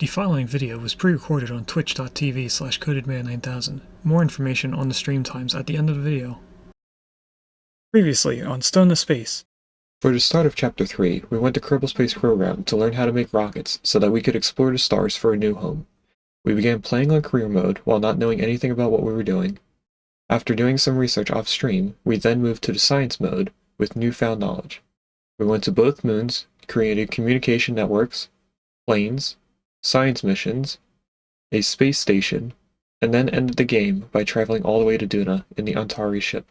The following video was pre-recorded on twitch.tv/codedman9000. More information on the stream times at the end of the video. Previously on Stone to Space. For the start of Chapter 3, we went to Kerbal Space Program to learn how to make rockets so that we could explore the stars for a new home. We began playing on career mode while not knowing anything about what we were doing. After doing some research off-stream, we then moved to the science mode with newfound knowledge. We went to both moons, created communication networks, planes, science missions, a space station, and then ended the game by traveling all the way to Duna in the Antari ship.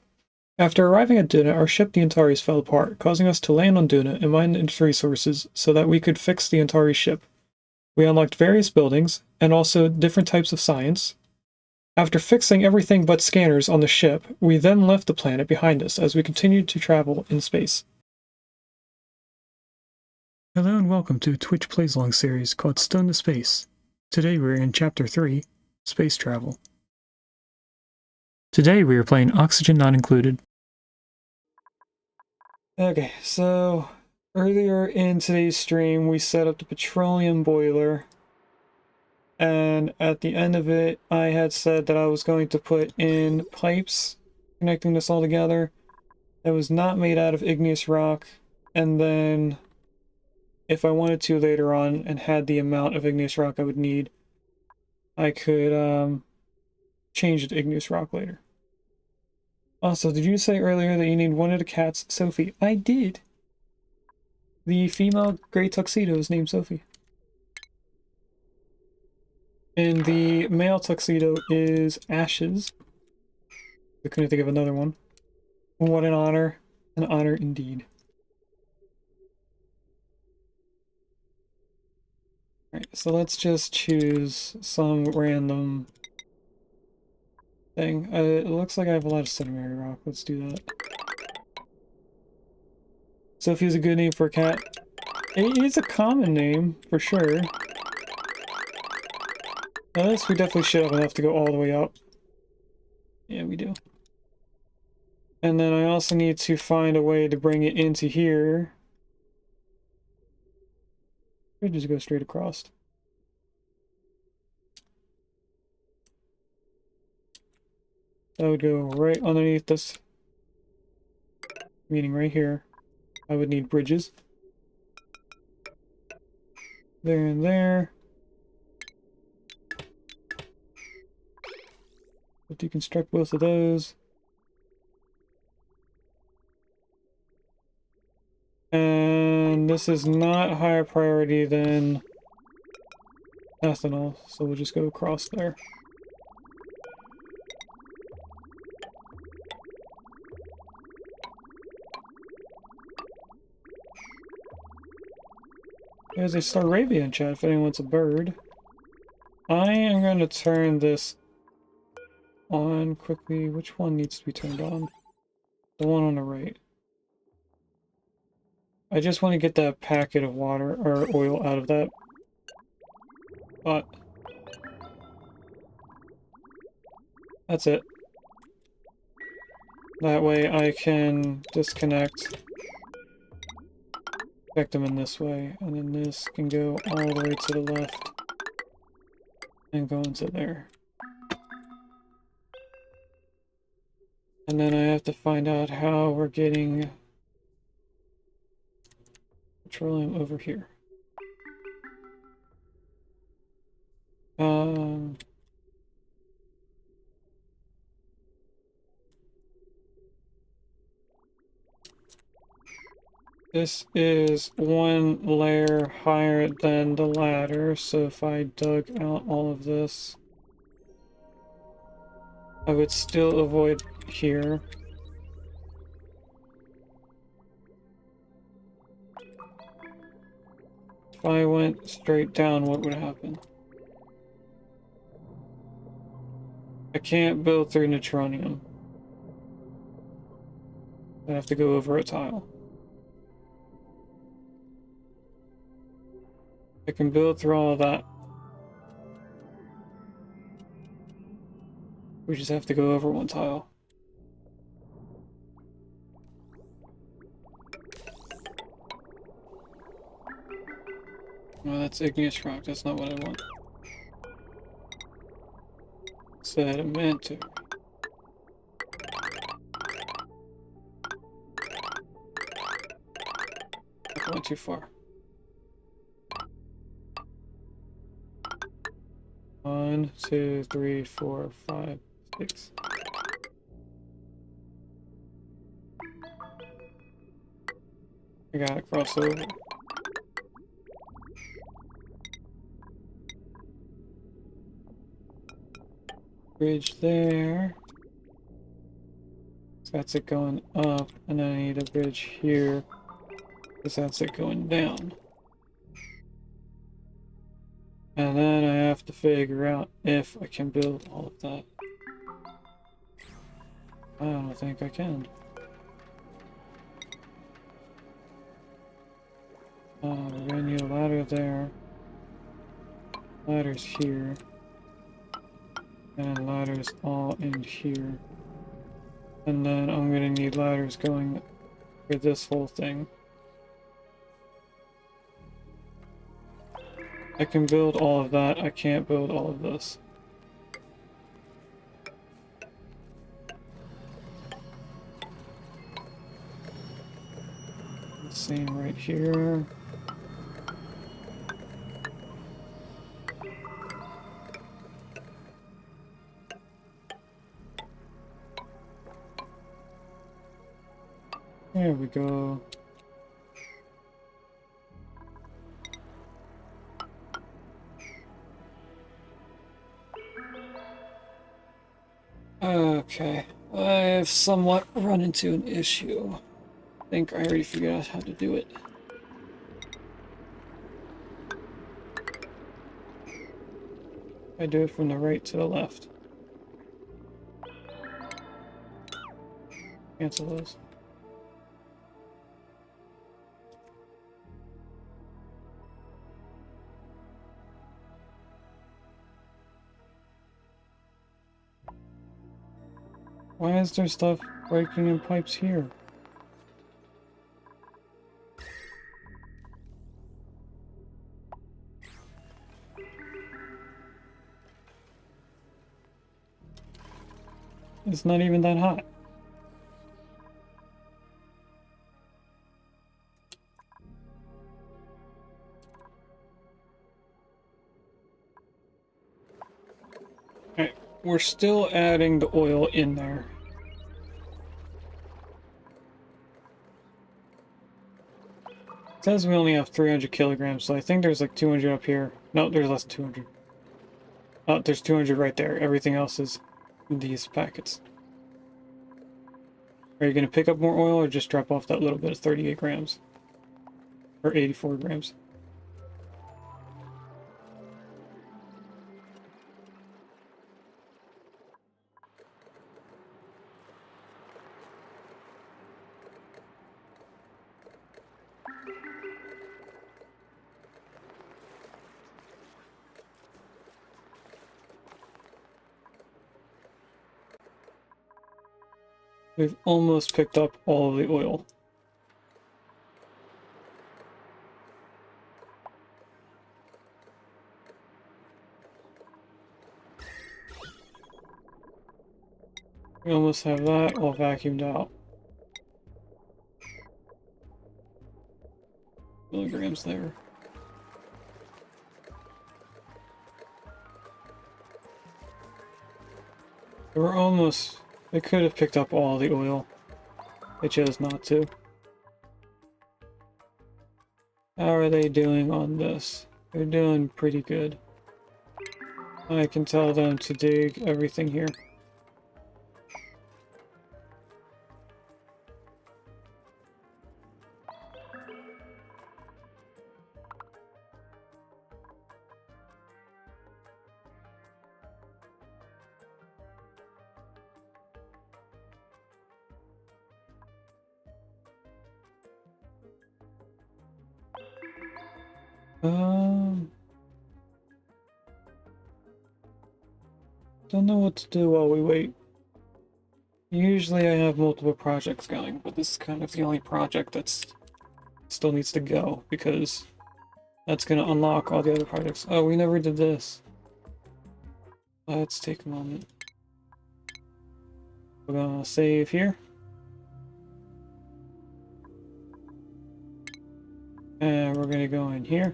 After arriving at Duna, our ship the Antares fell apart, causing us to land on Duna and mine its resources so that we could fix the Antari ship. We unlocked various buildings, and also different types of science. After fixing everything but scanners on the ship, we then left the planet behind us as we continued to travel in space. Hello and welcome to a Twitch Plays Along series called Stone to Space. Today we're in Chapter 3, Space Travel. Today we are playing Oxygen Not Included. Okay, so earlier in today's stream we set up the petroleum boiler, and at the end of it I had said that I was going to put in pipes connecting this all together that was not made out of igneous rock, and then if I wanted to later on and had the amount of igneous rock I would need, I could change it to igneous rock later. Also, did you say earlier that you need one of the cats, Sophie? I did. The female gray tuxedo is named Sophie. And the male tuxedo is Ashes. I couldn't think of another one. What an honor indeed. Alright, so let's just choose some random thing. It looks like I have a lot of sedimentary rock. Let's do that. Sophie's a good name for a cat. It is a common name, for sure. Unless we definitely should have enough to go all the way up. Yeah, we do. And then I also need to find a way to bring it into here. Could just go straight across. That would go right underneath this, meaning right here. I would need bridges. There and there. We'll deconstruct both of those. And this is not higher priority than ethanol, so we'll just go across there. There's a Staravia in chat if anyone wants a bird. I am going to turn this on quickly. Which one needs to be turned on? The one on the right. I just want to get that packet of water or oil out of that pot. That's it. That way I can disconnect. Connect them in this way, and then this can go all the way to the left and go into there. And then I have to find out how we're getting petroleum over here. This is one layer higher than the ladder, so if I dug out all of this, I would still avoid here. If I went straight down, what would happen? I can't build through neutronium. I have to go over a tile. I can build through all of that. We just have to go over one tile. No, that's igneous rock. That's not what I want. Sedimentary. I went too far. 1, 2, 3, 4, 5, 6. I gotta cross over. Bridge there. So that's it going up, and then I need a bridge here, because that's it going down. And then I have to figure out if I can build all of that. I don't think I can. We're gonna need a ladder there. Ladders here. And ladders all in here. And then I'm gonna need ladders going for this whole thing. I can build all of that, I can't build all of this. Same right here. There we go. Okay, I've somewhat run into an issue. I think I already figured out how to do it. I do it from the right to the left. Cancel those. Why is there stuff breaking in pipes here? It's not even that hot. Okay, we're still adding the oil in there. It says we only have 300 kilograms, so I think there's like 200 up here. No, there's less than 200. Oh, there's 200 right there. Everything else is in these packets. Are you going to pick up more oil or just drop off that little bit of 38 grams? Or 84 grams? We've almost picked up all of the oil. We almost have that all vacuumed out. Milligrams there. We're almost... They could have picked up all the oil. They chose not to. How are they doing on this? They're doing pretty good. I can tell them to dig everything here. Don't know what to do while we wait. Usually I have multiple projects going, but this is kind of the only project that's still needs to go because That's gonna unlock all the other projects. Oh, we never did this. Let's take a moment. We're gonna save here. And we're gonna go in here.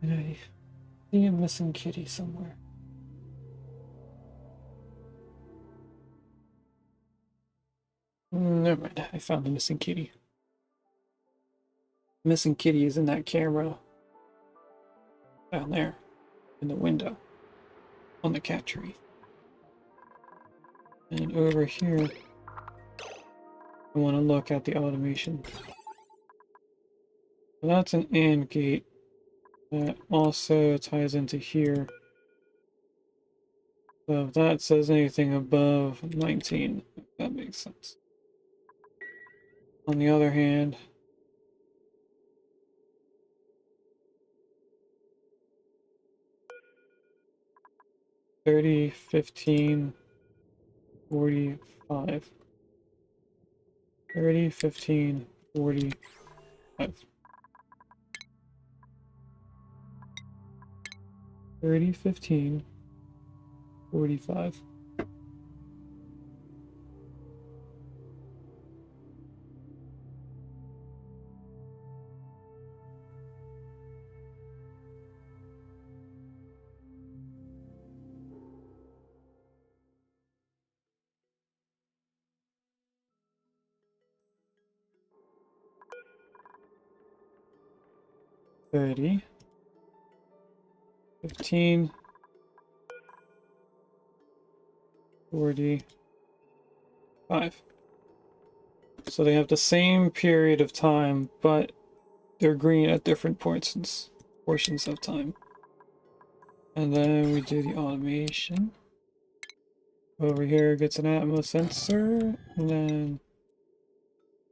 And I see a missing kitty somewhere. Never mind, I found the missing kitty. Missing kitty is in that camera down there in the window on the cat tree. And over here, I want to look at the automation. So that's an AND gate that also ties into here. So if that says anything above 19, that makes sense. On the other hand, $30, $15, $45. $30, $15, $45. $30, $15, $45. $30, $15, $45. So they have the same period of time, but they're green at different portions of time. And then we do the automation. Over here gets an Atmos sensor, and then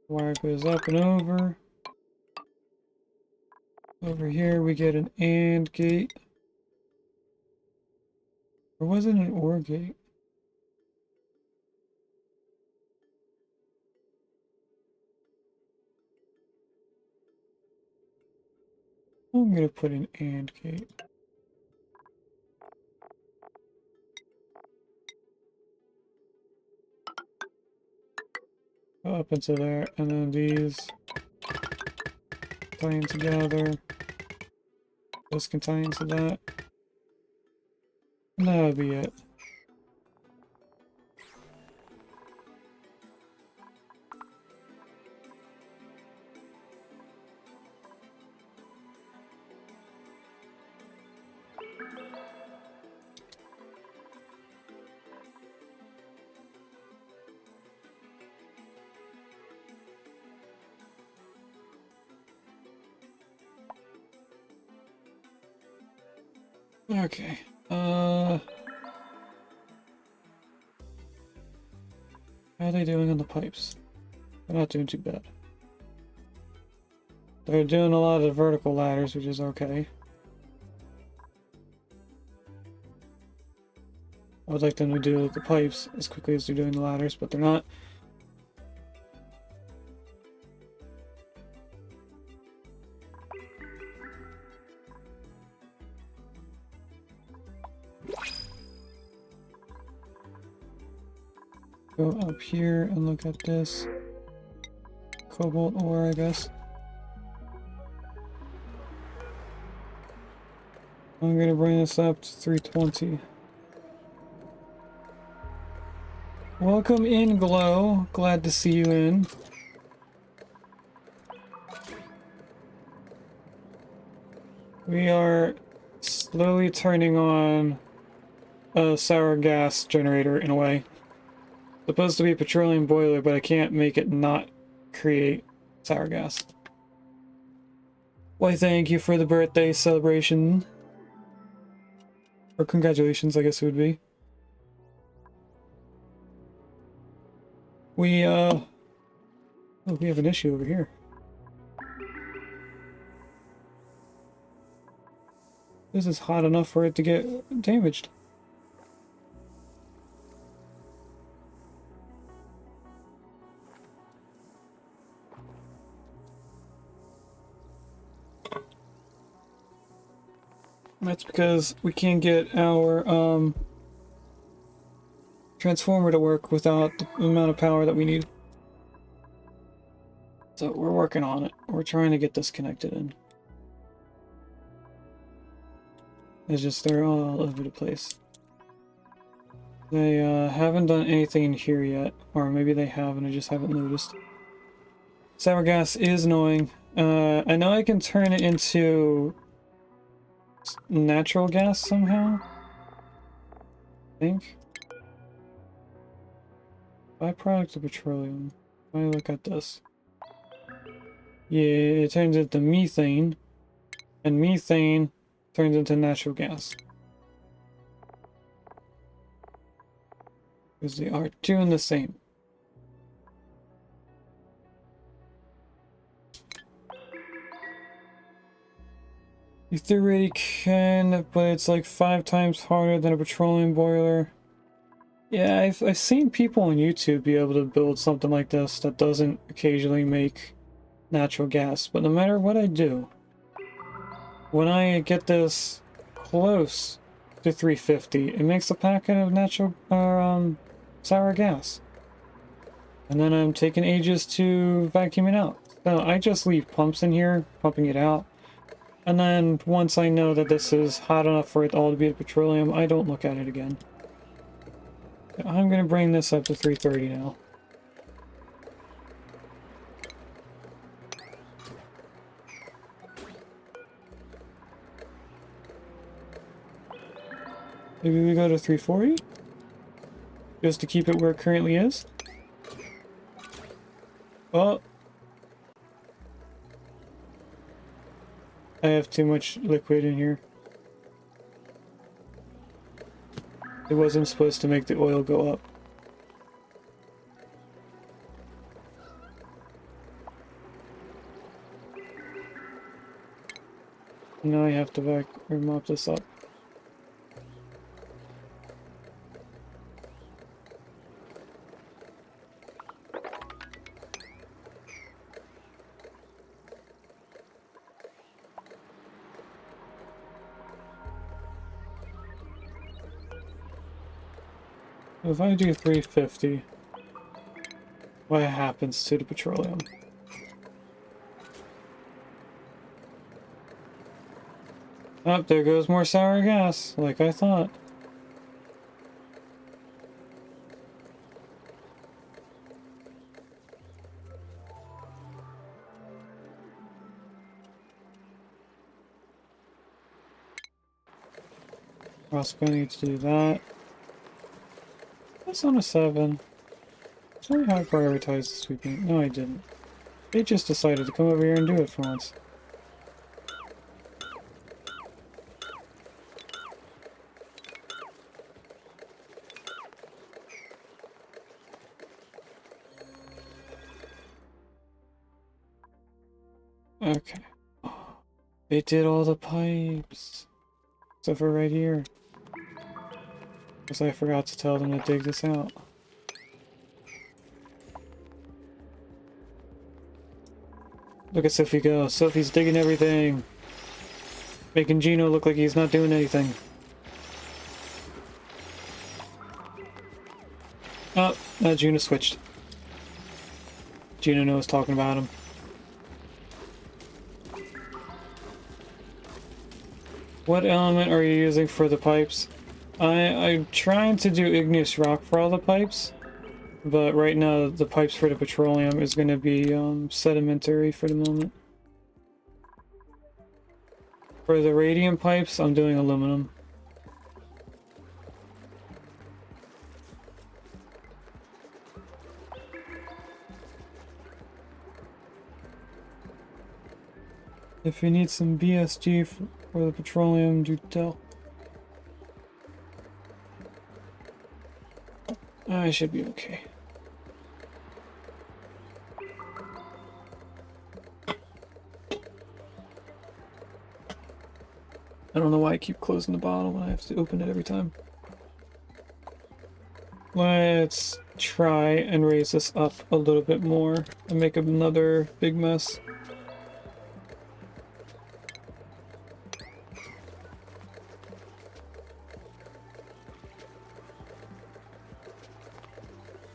wire goes up and over. Over here we get an AND gate. Or was it an OR gate? I'm gonna put an AND gate. Go up into there, and then these tie in together. This can tie into that. And that'll be it. Okay. How are they doing on the pipes? They're not doing too bad. They're doing a lot of vertical ladders, which is okay. I would like them to do the pipes as quickly as they're doing the ladders, but they're not. Go up here and look at this. Cobalt ore, I guess. I'm gonna bring this up to 320. Welcome in, Glow. Glad to see you in. We are slowly turning on a sour gas generator in a way. Supposed to be a petroleum boiler, but I can't make it not create sour gas. Why, thank you for the birthday celebration. Or congratulations, I guess it would be. Oh, we have an issue over here. This is hot enough for it to get damaged. That's because we can't get our transformer to work without the amount of power that we need. So we're working on it. We're trying to get this connected in. It's just they're all over the place. They haven't done anything in here yet, or maybe they have and I just haven't noticed. Sour gas is annoying. I know I can turn it into natural gas somehow. I think. Byproduct of petroleum. If I look at this. Yeah, it turns into methane, and methane turns into natural gas. Because they are doing the same. You theoretically can, but it's like 5 times harder than a petroleum boiler. Yeah, I've seen people on YouTube be able to build something like this that doesn't occasionally make natural gas, but no matter what I do, when I get this close to 350, it makes a packet of natural sour gas. And then I'm taking ages to vacuum it out. So I just leave pumps in here, pumping it out. And then once I know that this is hot enough for it all to be petroleum, I don't look at it again. I'm going to bring this up to 330 now. Maybe we go to 340? Just to keep it where it currently is? Oh. I have too much liquid in here. It wasn't supposed to make the oil go up. Now I have to mop this up. If I do 350, what happens to the petroleum? Oh, there goes more sour gas, like I thought. Also gonna need to do that. That's on a 7. Tell me how I prioritized the sweeping. No, I didn't. They just decided to come over here and do it for once. Okay. They did all the pipes. Except for right here. Because I forgot to tell them to dig this out. Look at Sophie go. Sophie's digging everything. Making Gino look like he's not doing anything. Oh, now Gino switched. Gino knows talking about him. What element are you using for the pipes? I'm trying to do igneous rock for all the pipes, but right now the pipes for the petroleum is going to be sedimentary for the moment. For the radium pipes, I'm doing aluminum. If you need some BSG for the petroleum, do tell. I should be okay. I don't know why I keep closing the bottle when I have to open it every time. Let's try and raise this up a little bit more and make another big mess.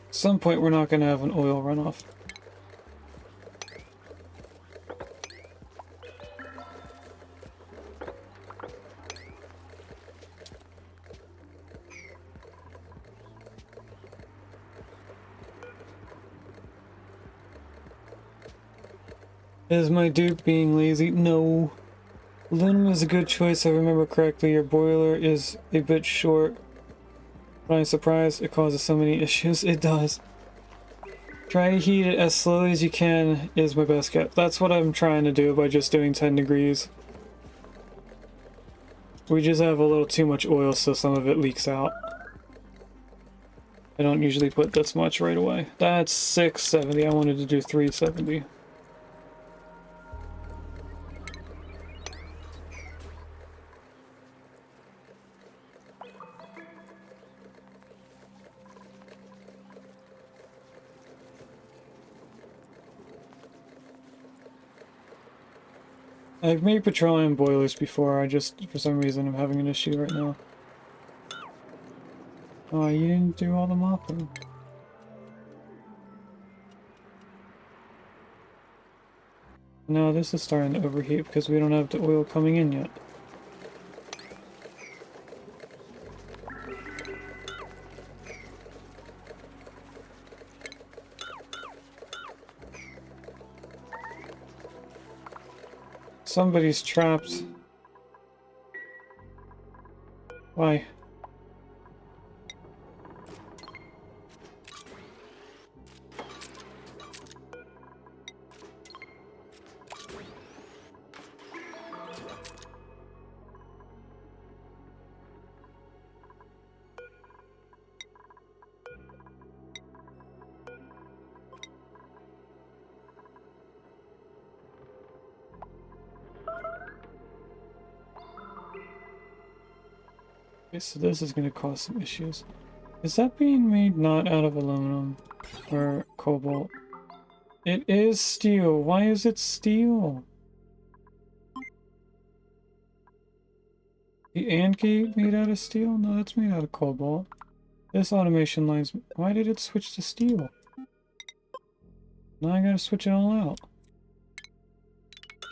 At some point we're not going to have an oil runoff. Is my dupe being lazy? No. Aluminum is a good choice, if I remember correctly. Your boiler is a bit short. But I'm surprised it causes so many issues. It does. Try to heat it as slowly as you can is my best guess. That's what I'm trying to do by just doing 10 degrees. We just have a little too much oil, so some of it leaks out. I don't usually put this much right away. That's 670. I wanted to do 370. I've made petroleum boilers before, I just, for some reason, I'm having an issue right now. Oh, you didn't do all the mopping. No, this is starting to overheat because we don't have the oil coming in yet. Somebody's trapped. Why? Okay, so this is going to cause some issues. Is that being made not out of aluminum or cobalt? It is steel. Why is it steel? The AND gate made out of steel? No, that's made out of cobalt. This automation line's... Why did it switch to steel? Now I gotta switch it all out.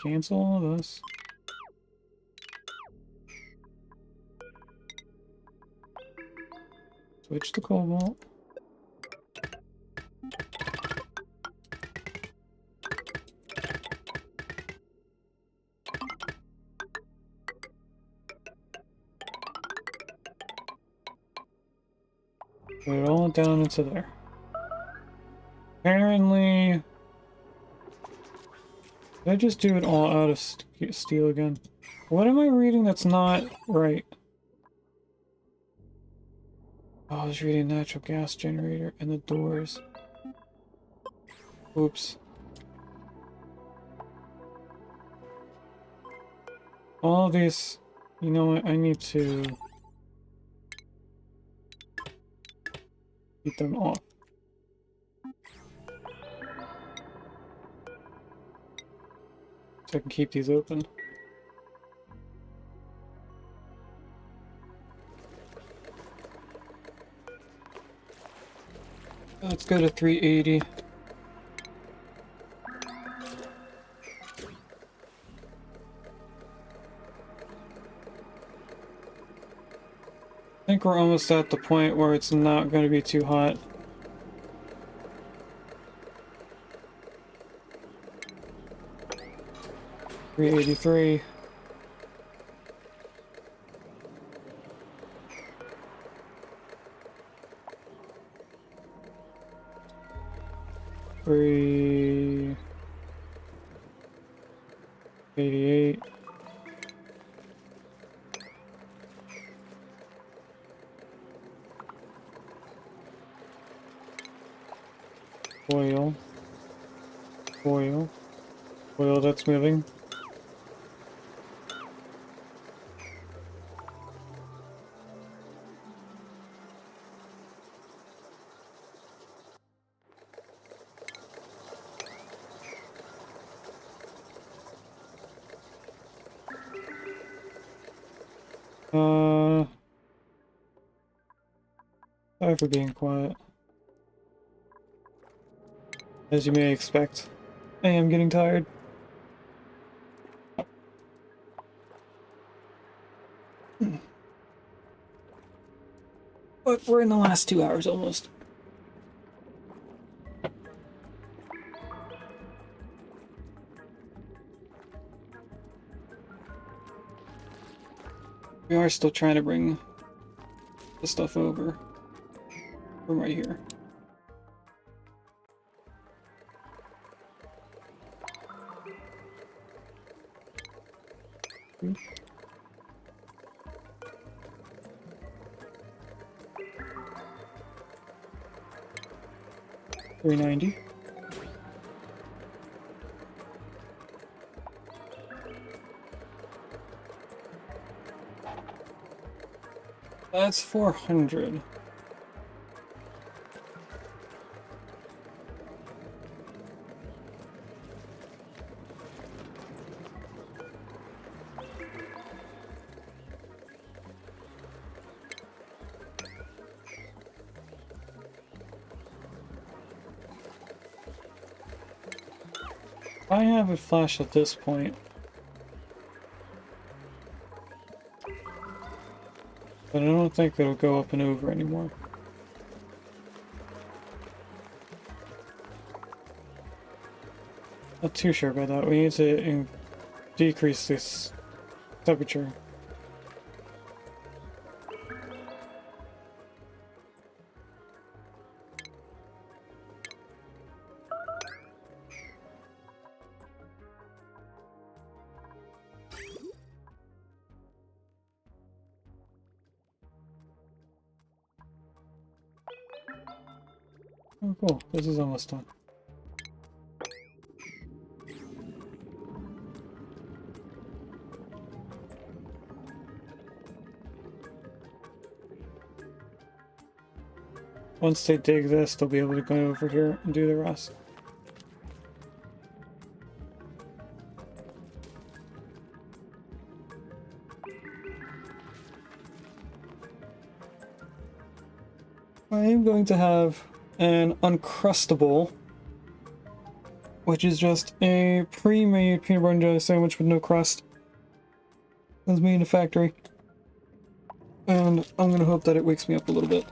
Cancel all of this. Switch to cobalt. Put it all down into there. Apparently... Did I just do it all out of steel again? What am I reading that's not right? Oh, I was reading natural gas generator and the doors. Oops. All these... You know what? I need to... keep them off. So I can keep these open. Let's go to 380. I think we're almost at the point where it's not going to be too hot. $383. $388. Oil. Oil. Oil that's moving. Sorry for being quiet. As you may expect, I am getting tired. But we're in the last 2 hours almost. We are still trying to bring the stuff over from right here. $390. That's 400. I have a flash at this point. But I don't think it'll go up and over anymore. Not too sure about that. We need to decrease this temperature. Oh, cool. This is almost done. Once they dig this, they'll be able to go over here and do the rest. I am going to have an Uncrustable, which is just a pre-made peanut butter and jelly sandwich with no crust. It was made in a factory. And I'm gonna hope that it wakes me up a little bit.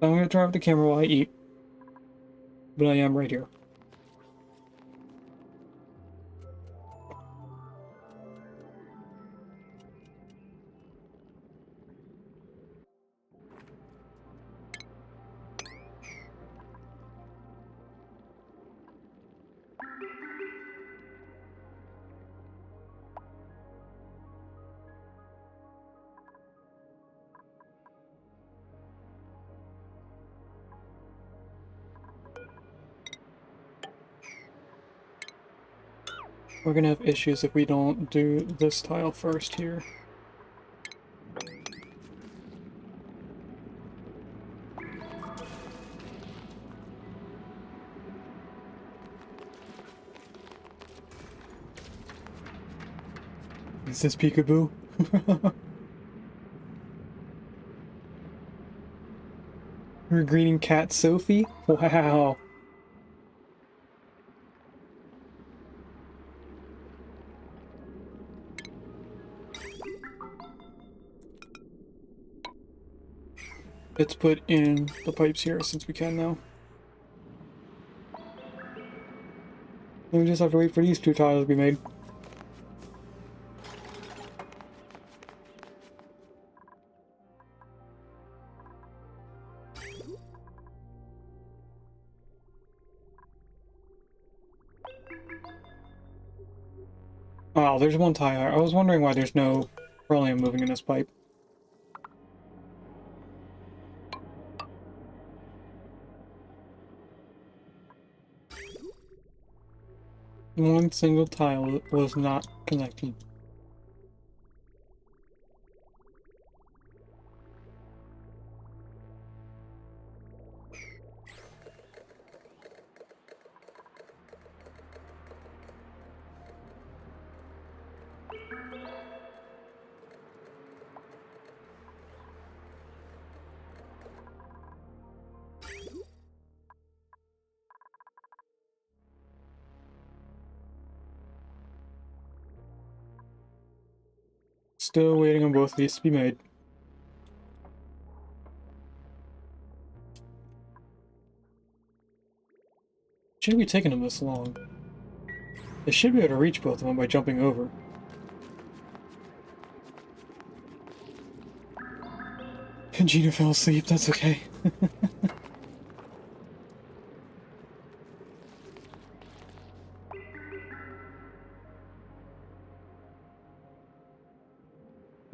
I'm gonna turn off the camera while I eat. But I am right here. We're gonna have issues if we don't do this tile first here. Is this peekaboo? We're greeting Cat Sophie? Wow. Let's put in the pipes here since we can now. We just have to wait for these 2 tiles to be made. Oh, there's 1 tile. I was wondering why there's no petroleum moving in this pipe. One single tile was not connected. Still waiting on both of these to be made. Shouldn't be taking them this long. They should be able to reach both of them by jumping over. Gina fell asleep, that's okay.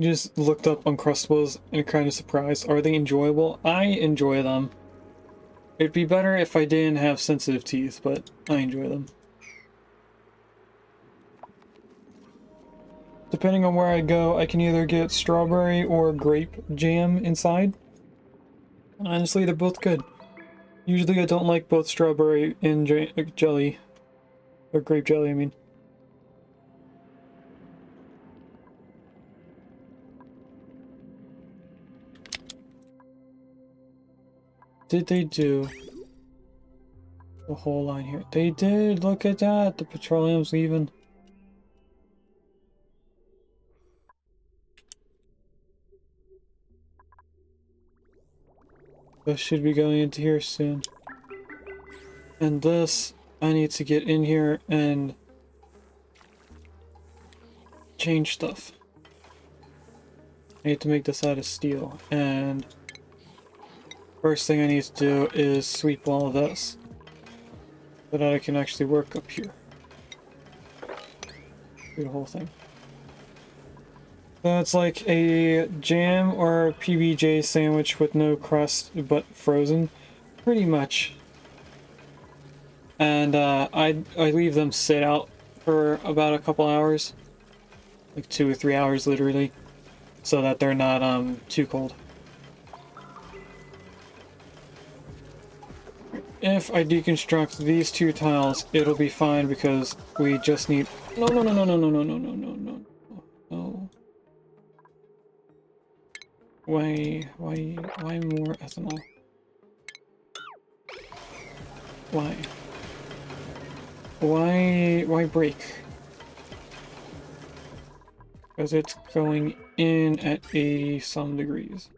Just looked up Uncrustables and kind of surprised. Are they enjoyable? I enjoy them. It'd be better if I didn't have sensitive teeth, but I enjoy them. Depending on where I go, I can either get strawberry or grape jam inside. Honestly, they're both good. Usually I don't like both strawberry and jelly. Or grape jelly, I mean. Did they do the whole line here? They did! Look at that! The petroleum's leaving. This should be going into here soon. And this, I need to get in here and change stuff. I need to make this out of steel, and first thing I need to do is sweep all of this so that I can actually work up here. Do the whole thing. That's like a jam or PBJ sandwich with no crust but frozen, pretty much. And I leave them sit out for about a couple hours, like 2 or 3 hours literally, so that they're not too cold. If I deconstruct these two tiles, it'll be fine because we just need. No. Why more ethanol? Why break? Because it's going in at 80 some degrees.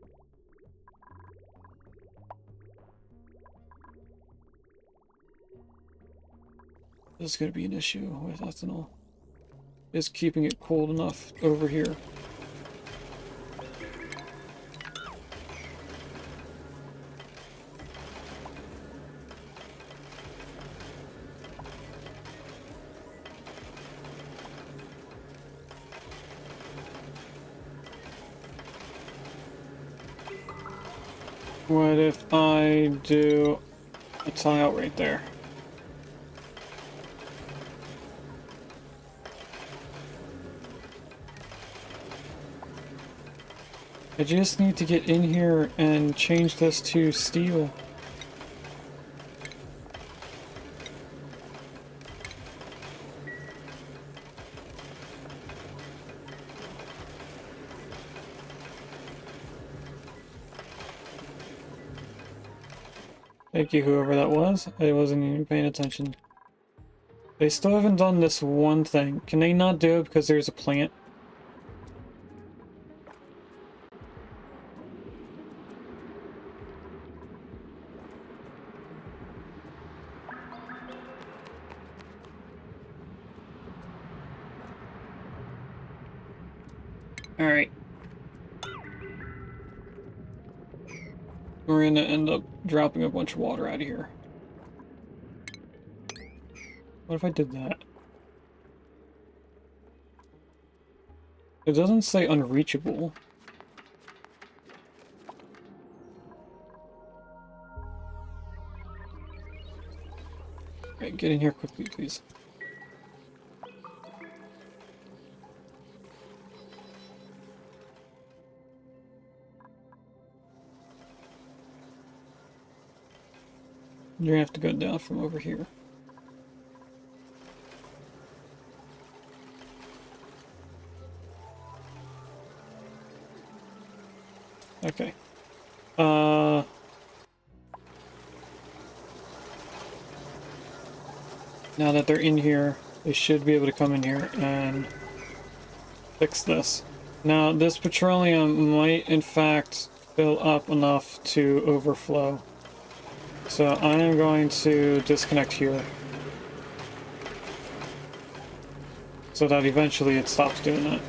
This is going to be an issue with ethanol. Is keeping it cold enough over here. What if I do a tile right there? I just need to get in here and change this to steel. Thank you, whoever that was. I wasn't even paying attention. They still haven't done this one thing. Can they not do it because there's a plant? Alright. We're gonna end up dropping a bunch of water out of here. What if I did that? It doesn't say unreachable. Alright, get in here quickly, please. You're gonna have to go down from over here. Okay. Now that they're in here, they should be able to come in here and fix this. Now, this petroleum might in fact fill up enough to overflow. So I am going to disconnect here, so that eventually it stops doing that.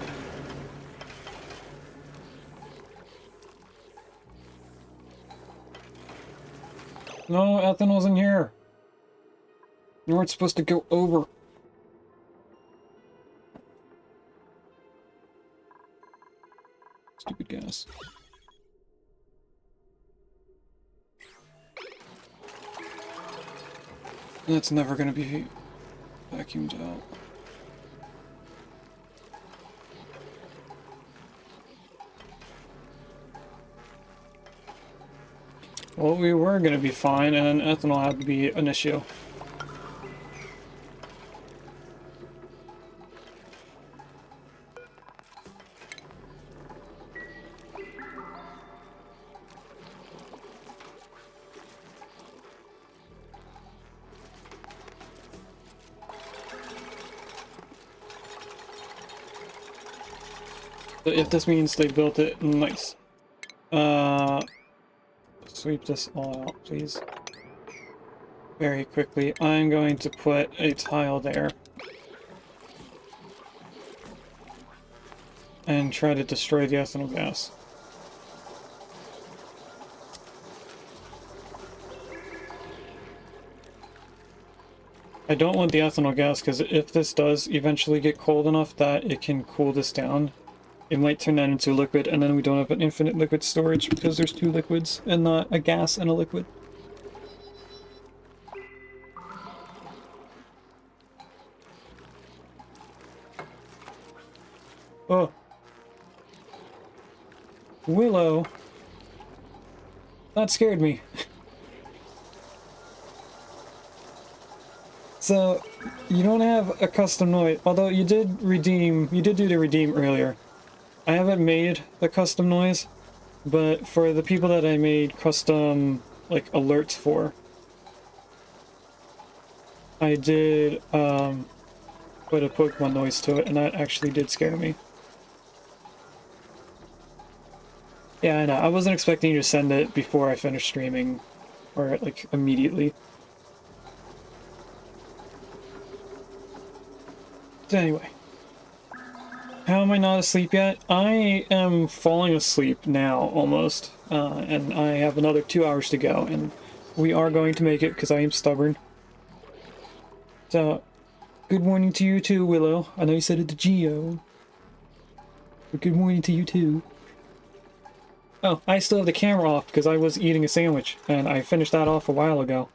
No, ethanol's in here. You weren't supposed to go over. Stupid gas. That's never gonna be vacuumed out. Well, we were gonna be fine, and then ethanol had to be an issue. But if this means they built it, nice. Sweep this all out, please. Very quickly. I'm going to put a tile there. And try to destroy the ethanol gas. I don't want the ethanol gas because if this does eventually get cold enough that it can cool this down, it might turn that into liquid, and then we don't have an infinite liquid storage because there's two liquids and not a gas and a liquid. Oh. Willow. That scared me. So, you don't have a custom noise, although you did do the redeem earlier. I haven't made the custom noise, but for the people that I made custom, like, alerts for, I did, put a Pokemon noise to it, and that actually did scare me. Yeah, I know. I wasn't expecting you to send it before I finished streaming, or, like, immediately. So anyway. How am I not asleep yet? I am falling asleep now, almost. And I have another 2 hours to go, and we are going to make it, because I am stubborn. So, good morning to you too, Willow. I know you said it to Geo. But good morning to you too. Oh, I still have the camera off, because I was eating a sandwich, and I finished that off a while ago.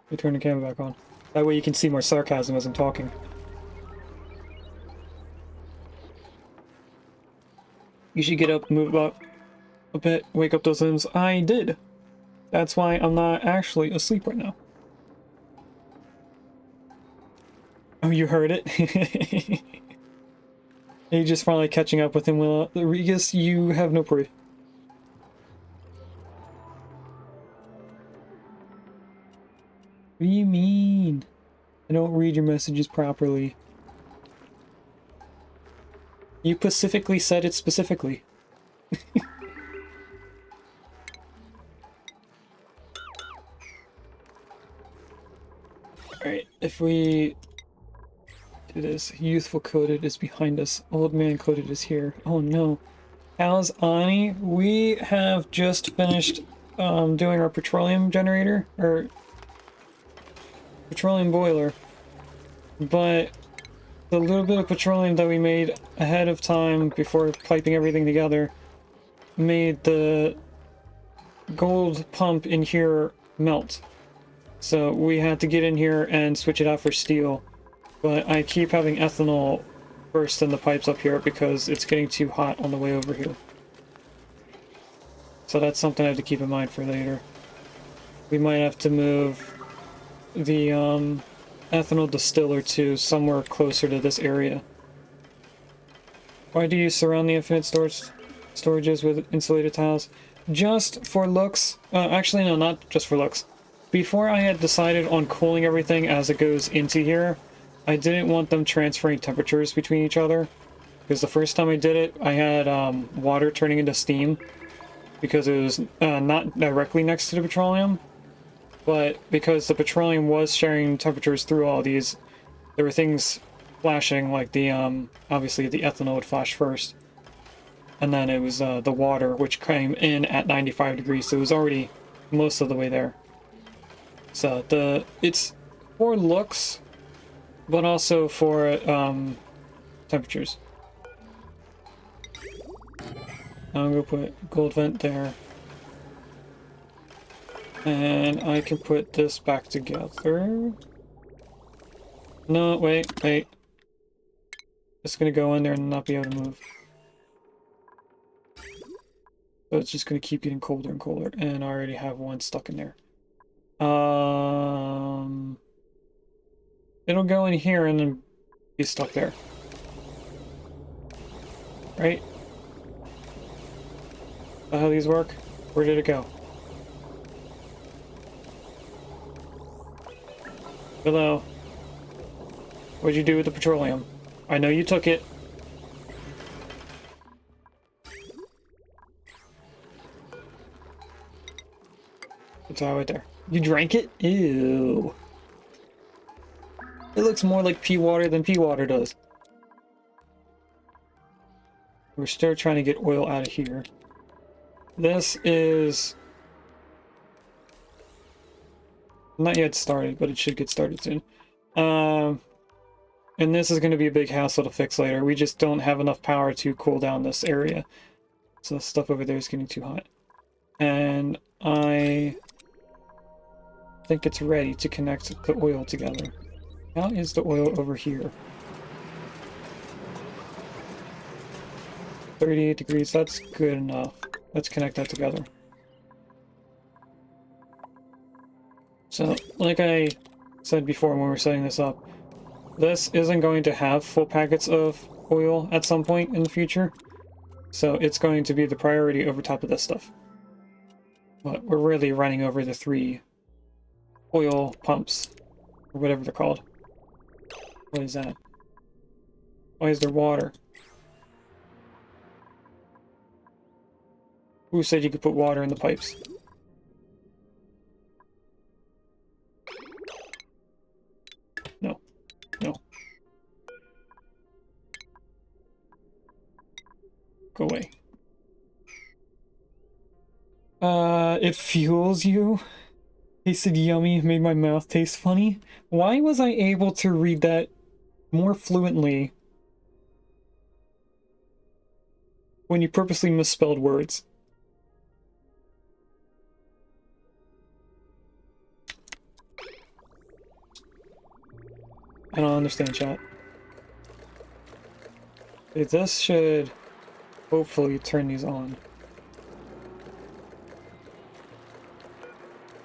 Let me turn the camera back on. That way you can see more sarcasm as I'm talking. You should get up, move up a bit, wake up those limbs. I did. That's why I'm not actually asleep right now. Oh, you heard it? Are you just finally catching up with him, Willow? Regis, you have no proof. What do you mean? I don't read your messages properly. You specifically said it specifically. Alright, if we do this, youthful coded is behind us, old man coded is here. Oh no. How's Ani? We have just finished doing our petroleum generator, or petroleum boiler, but the little bit of petroleum that we made ahead of time before piping everything together made the gold pump in here melt. So we had to get in here and switch it out for steel. But I keep having ethanol burst in the pipes up here because it's getting too hot on the way over here. So that's something I have to keep in mind for later. We might have to move the ethanol distiller to somewhere closer to this area. Why do you surround the infinite storages with insulated tiles? Just for looks. Actually, no, not just for looks. Before I had decided on cooling everything as it goes into here, I didn't want them transferring temperatures between each other. Because the first time I did it, I had water turning into steam because it was not directly next to the petroleum, but because the petroleum was sharing temperatures through all these, there were things flashing, like the obviously the ethanol would flash first, and then it was the water, which came in at 95 degrees, so it was already most of the way there. So it's for looks, but also for temperatures. I'm gonna put gold vent there. And I can put this back together. No, wait. It's gonna go in there and not be able to move. So it's just gonna keep getting colder and colder, and I already have one stuck in there. It'll go in here and then be stuck there. Right? How these work? Where did it go? Hello. What'd you do with the petroleum? I know you took it. It's all right there. You drank it? Ew. It looks more like pea water than pea water does. We're still trying to get oil out of here. This is not yet started, but it should get started soon. And this is going to be a big hassle to fix later. We just don't have enough power to cool down this area. So the stuff over there is getting too hot. And I think it's ready to connect the oil together. How is the oil over here? 38 degrees, that's good enough. Let's connect that together. So, like I said before when we were setting this up, this isn't going to have full packets of oil at some point in the future. So it's going to be the priority over top of this stuff. But we're really running over the 3 oil pumps, or whatever they're called. What is that? Why is there water? Who said you could put water in the pipes? No. No. Go away. It fuels you? Tasted yummy, made my mouth taste funny. Why was I able to read that more fluently when you purposely misspelled words? I don't understand, chat. This should hopefully turn these on.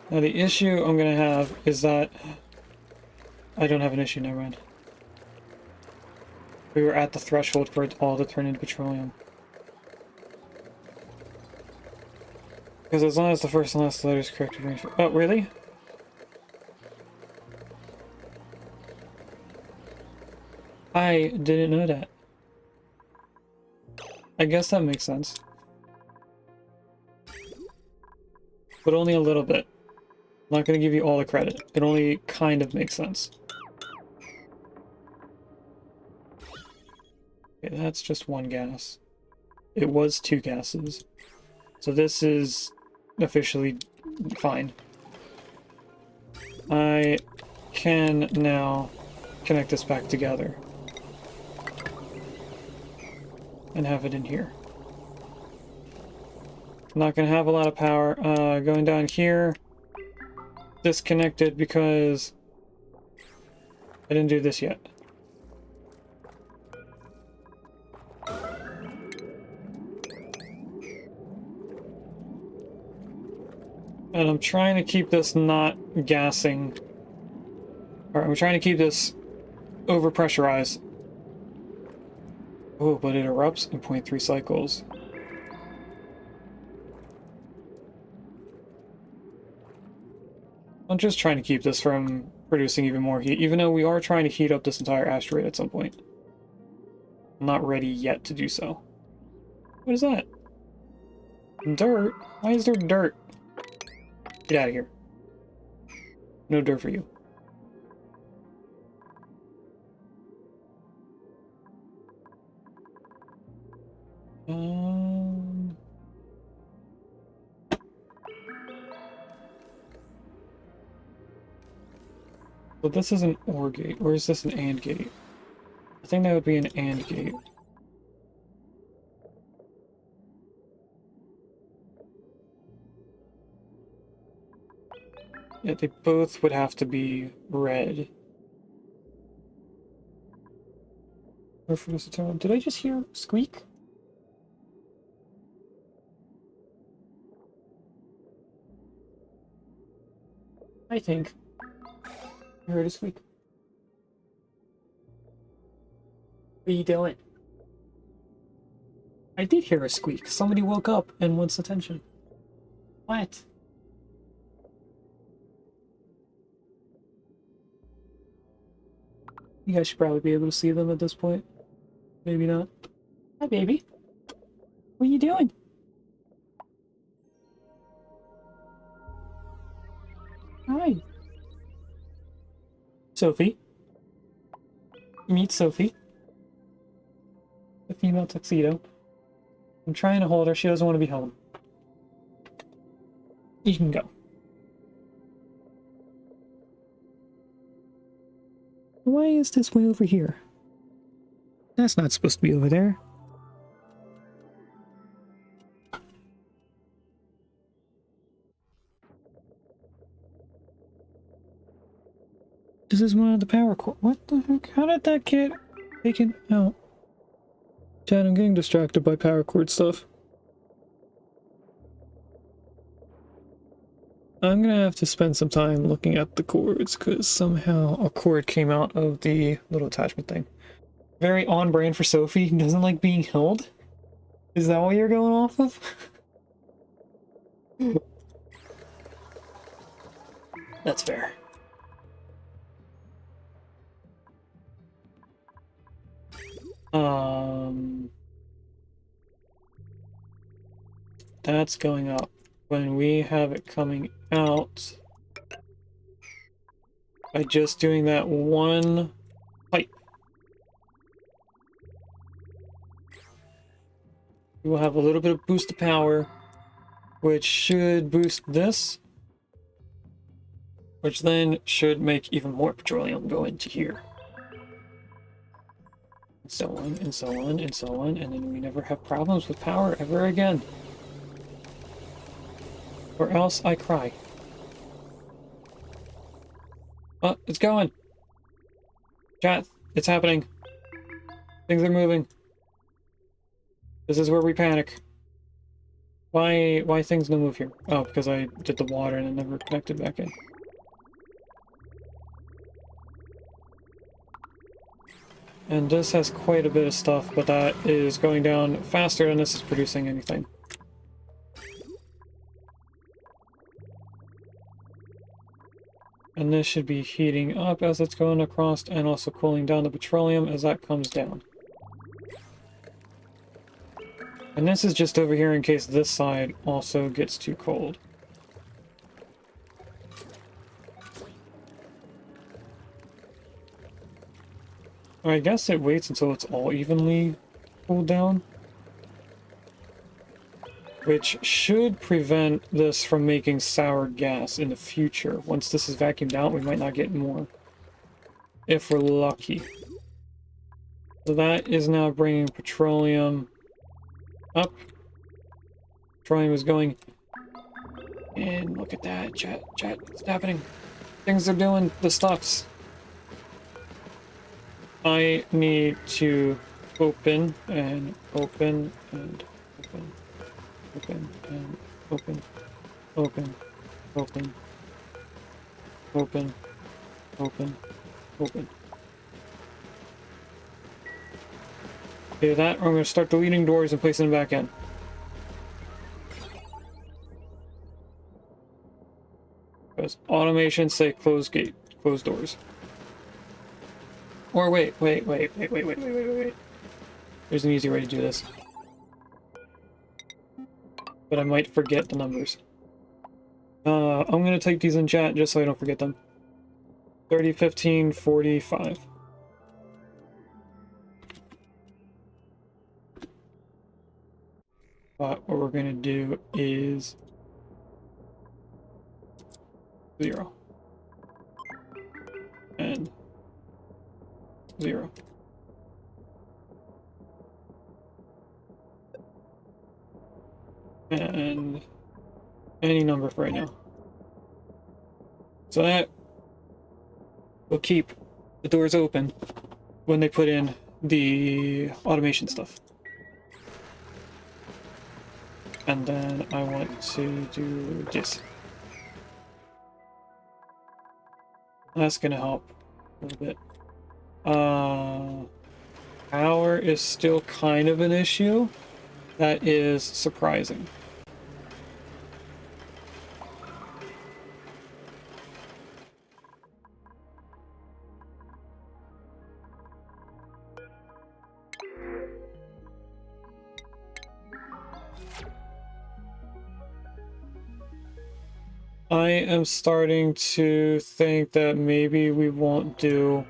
Now the issue I'm gonna have is that I don't have an issue, never mind. We were at the threshold for it all to turn into petroleum. Because as long as the first and last letter is correct, you're going to... Oh, really? I didn't know that. I guess that makes sense. But only a little bit. I'm not going to give you all the credit. It only kind of makes sense. Okay, that's just one gas. It was 2 gases. So this is officially fine. I can now connect this back together and have it in here. I'm not going to have a lot of power. Going down here, disconnected because I didn't do this yet. And I'm trying to keep this not gassing. Or I'm trying to keep this over-pressurized. Oh, but it erupts in 0.3 cycles. I'm just trying to keep this from producing even more heat, even though we are trying to heat up this entire asteroid at some point. I'm not ready yet to do so. What is that? Dirt? Why is there dirt? Get out of here. No dirt for you. But this is an OR gate, or is this an AND gate? I think that would be an AND gate. Yeah, they both would have to be red. Did I just hear squeak? I think I heard a squeak. What are you doing? I did hear a squeak. Somebody woke up and wants attention. What? You guys should probably be able to see them at this point. Maybe not. Hi, baby. What are you doing? Hi. Sophie. Meet Sophie. The female tuxedo. I'm trying to hold her. She doesn't want to be held. You can go. Why is this way over here? That's not supposed to be over there. This is one of the power cord. What the heck? How did that get taken out? Chad, I'm getting distracted by power cord stuff. I'm gonna have to spend some time looking at the cords because somehow a cord came out of the little attachment thing. Very on brand for Sophie. Doesn't like being held. Is that what you're going off of? That's fair. That's going up. When we have it coming out, by just doing that one pipe, we will have a little bit of boost of power, which should boost this, which then should make even more petroleum go into here. And so on, and so on, and so on, and then we never have problems with power ever again. Or else I cry. Oh, it's going! Chat, it's happening. Things are moving. This is where we panic. Why things no move here? Oh, because I did the water and it never connected back in. And this has quite a bit of stuff, but that is going down faster than this is producing anything. And this should be heating up as it's going across and also cooling down the petroleum as that comes down. And this is just over here in case this side also gets too cold. I guess it waits until it's all evenly cooled down. Which should prevent this from making sour gas in the future. Once this is vacuumed out, we might not get more. If we're lucky. So that is now bringing petroleum up. Petroleum is going in. Look at that. Chat, what's happening? Things are doing the stuffs. I need to open and open and open. Open and open, open, open, open, open, open. Okay, that, I'm going to start deleting doors and placing them back in. Because automation say close gate, close doors. Or wait. There's an easy way to do this. But I might forget the numbers. I'm gonna type these in chat just so I don't forget them. 30, 15, 45. But what we're gonna do is 0 and 0. And any number for right now. So that will keep the doors open when they put in the automation stuff. And then I want to do this. That's gonna help a little bit. Power is still kind of an issue. That is surprising. I am starting to think that maybe we won't do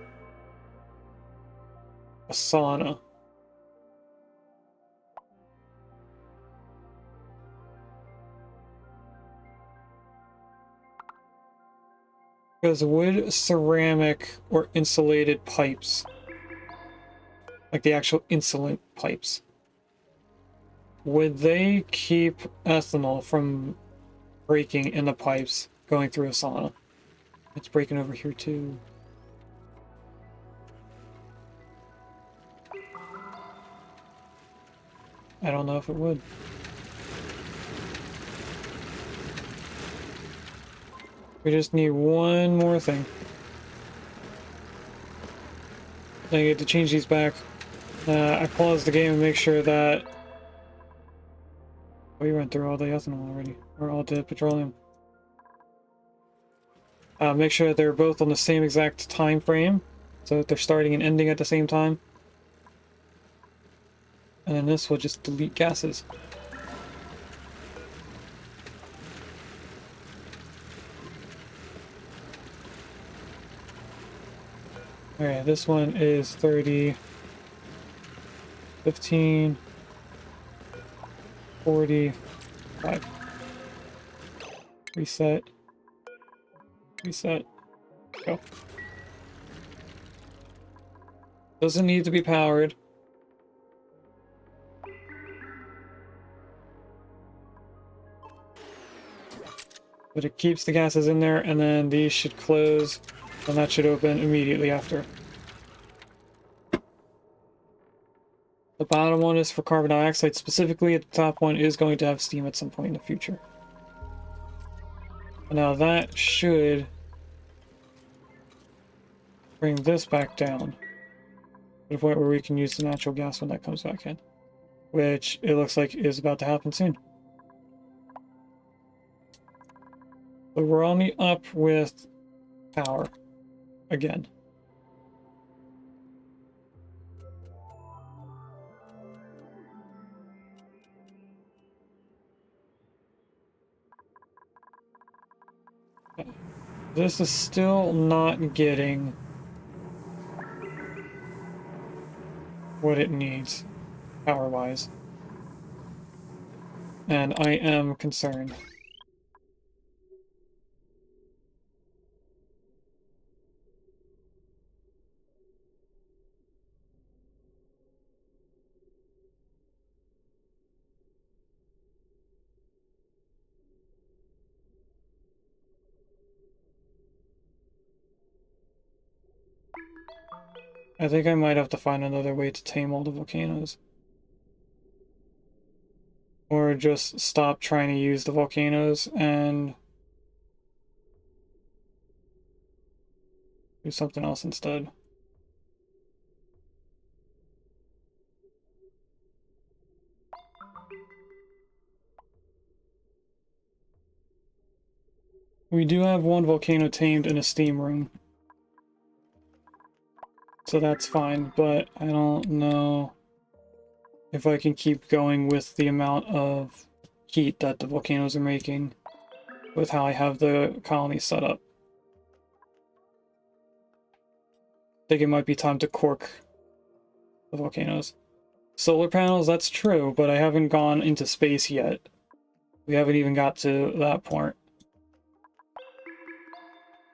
a sauna. Because wood, ceramic, or insulated pipes, like the actual insulate pipes, would they keep ethanol from breaking in the pipes going through a sauna? It's breaking over here too. I don't know if it would. We just need one more thing. I get to change these back. I paused the game and make sure that we went through all the ethanol already, or all the petroleum. Make sure that they're both on the same exact time frame, so that they're starting and ending at the same time. And then this will just delete gases. Alright, this one is 30, 15, 45. Reset. Reset. Go. Doesn't need to be powered. But it keeps the gases in there, and then these should close, and that should open immediately after. The bottom one is for carbon dioxide specifically. The top one is going to have steam at some point in the future. And now that should bring this back down to the point where we can use the natural gas when that comes back in, which it looks like is about to happen soon. But we're on the up with power again. This is still not getting what it needs power-wise. And I am concerned. I think I might have to find another way to tame all the volcanoes. Or just stop trying to use the volcanoes and do something else instead. We do have one volcano tamed in a steam room. So that's fine, but I don't know if I can keep going with the amount of heat that the volcanoes are making with how I have the colony set up. I think it might be time to cork the volcanoes. Solar panels, that's true, but I haven't gone into space yet. We haven't even got to that point.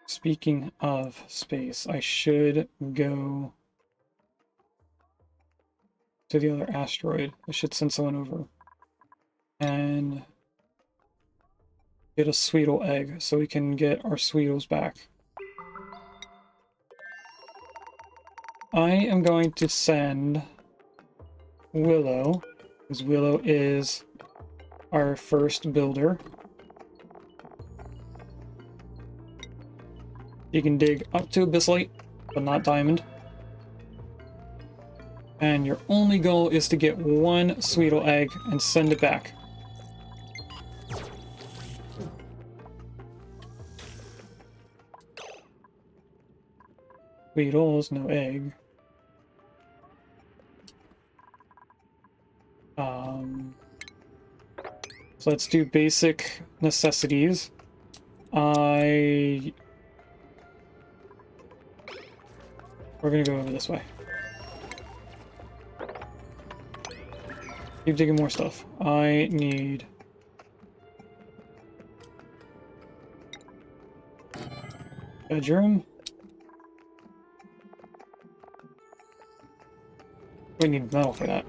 Speaking of space, I should go to the other asteroid. I should send someone over and get a Sweetle egg so we can get our Sweetles back. I am going to send Willow, because Willow is our first builder. You can dig up to Abyssite, but not diamond. And your only goal is to get one Sweetle egg and send it back. Sweetles, no egg. So let's do basic necessities. We're gonna go over this way. Keep digging more stuff. I need bedroom. We need metal for that.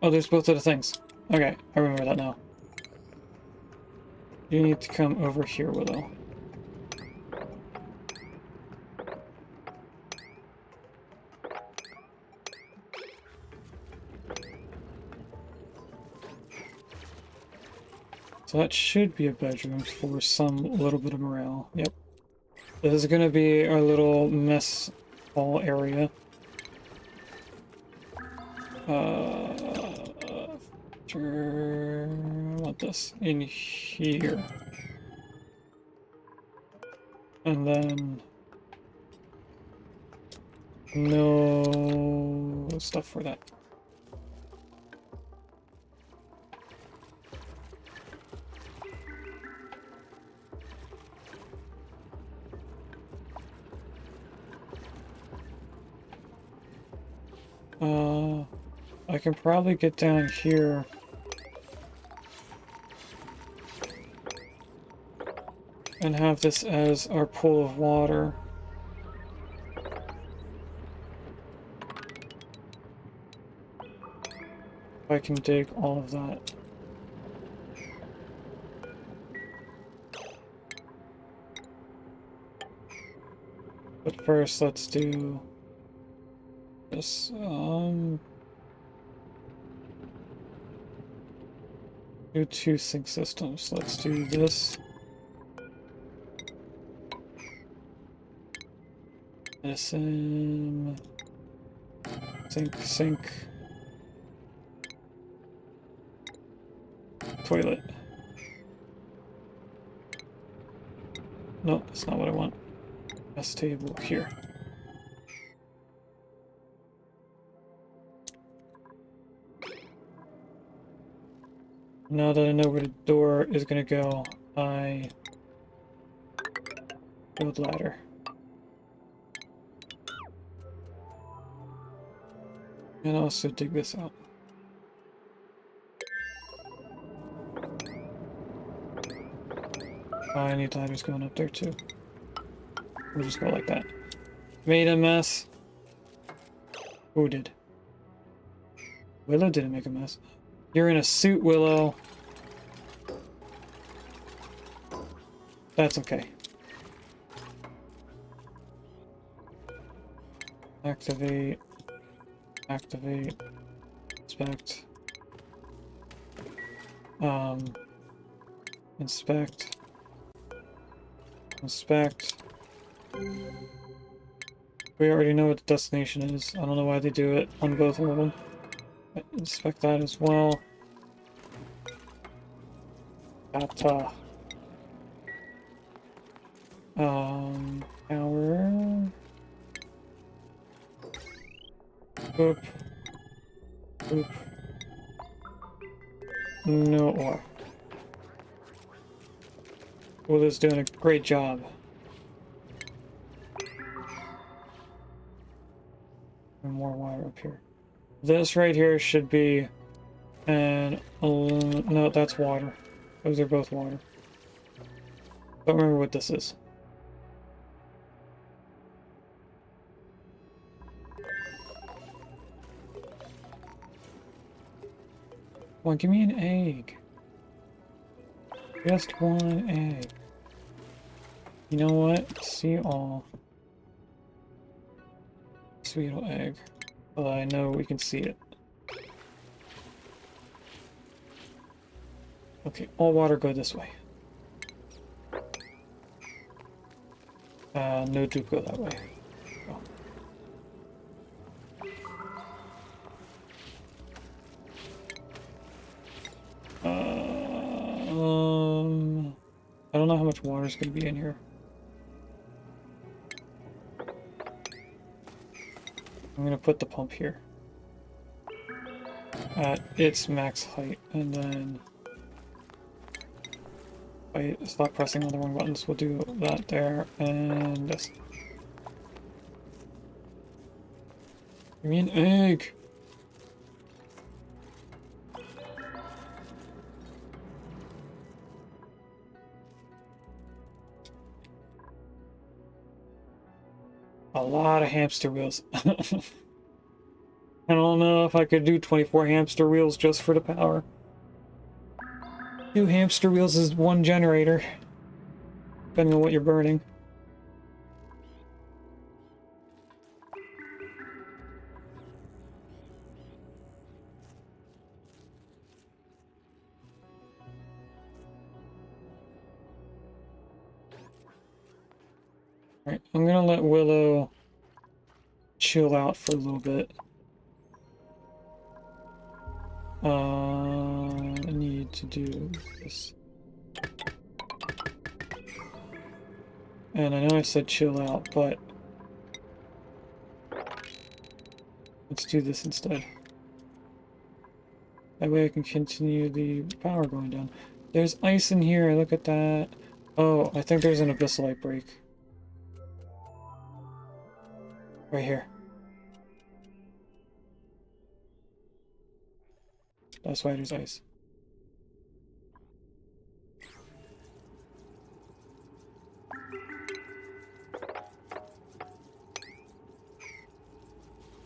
Oh, there's both of the things. Okay, I remember that now. You need to come over here, Willow. So that should be a bedroom for some little bit of morale. Yep. This is gonna be our little mess hall area. Sure, I want this in here. And then no stuff for that. I can probably get down here. And have this as our pool of water. If I can dig all of that. But first, let's do this. Do two sink systems. Let's do this. Medicine. Sink. Toilet. No, that's not what I want. Best table here. Now that I know where the door is gonna go, I build ladder. And also dig this out. I need ladders going up there too. We'll just go like that. Made a mess. Who did? Willow didn't make a mess. You're in a suit, Willow. That's okay. Activate. Inspect. Inspect. We already know what the destination is. I don't know why they do it on both of them. Inspect that as well. That, Power. Boop. Boop. No ore. Will is doing a great job. And more water up here. This right here should be an no, that's water. Those are both water. Don't remember what this is. Well, give me an egg. Just one egg. You know what? See all. Sweetle egg. Well, I know we can see it. Okay, all water go this way. No dupe go that way. I don't know how much water is going to be in here. I'm going to put the pump here at its max height, and then if I stop pressing all the wrong buttons, we'll do that there, and this. Give me an egg! A lot of hamster wheels. I don't know if I could do 24 hamster wheels just for the power. 2 hamster wheels is 1 generator, depending on what you're burning. Alright, I'm gonna let Willow chill out for a little bit. I need to do this. And I know I said chill out, but let's do this instead. That way I can continue the power going down. There's ice in here, look at that. Oh, I think there's an abyssalite break. Right here. That's why there's ice.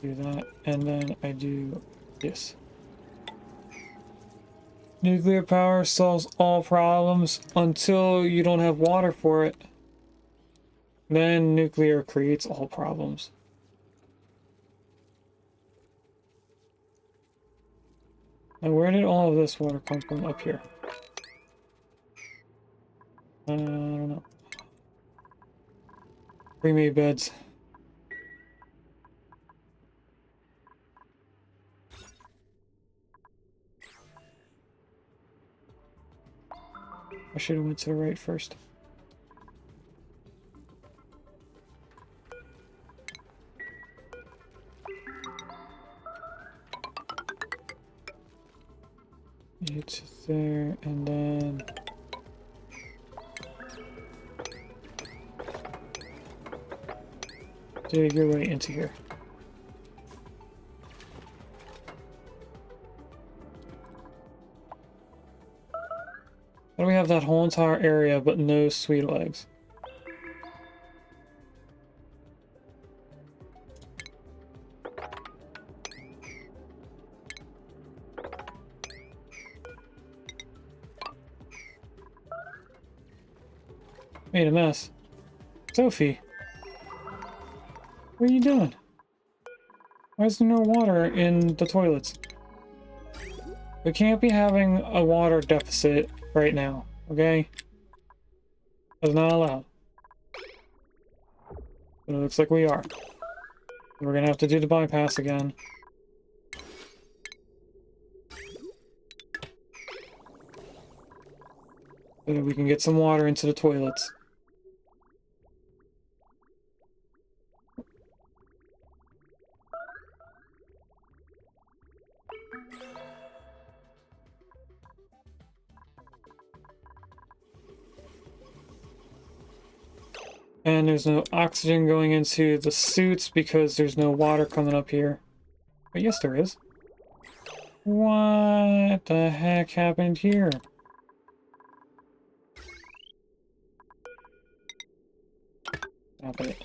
Do that, and then I do this. Nuclear power solves all problems until you don't have water for it. Then nuclear creates all problems. And where did all of this water come from? Up here. I don't know. Pre-made beds. I should have went to the right first. It's there, and then dig your way into here. Why do we have that whole entire area but no Sweetle eggs? Made a mess. Sophie, what are you doing? Why is there no water in the toilets? We can't be having a water deficit right now, okay? That's not allowed. But it looks like we are. We're gonna have to do the bypass again. So that we can get some water into the toilets. And there's no oxygen going into the suits because there's no water coming up here. But yes, there is. What the heck happened here? Stop it.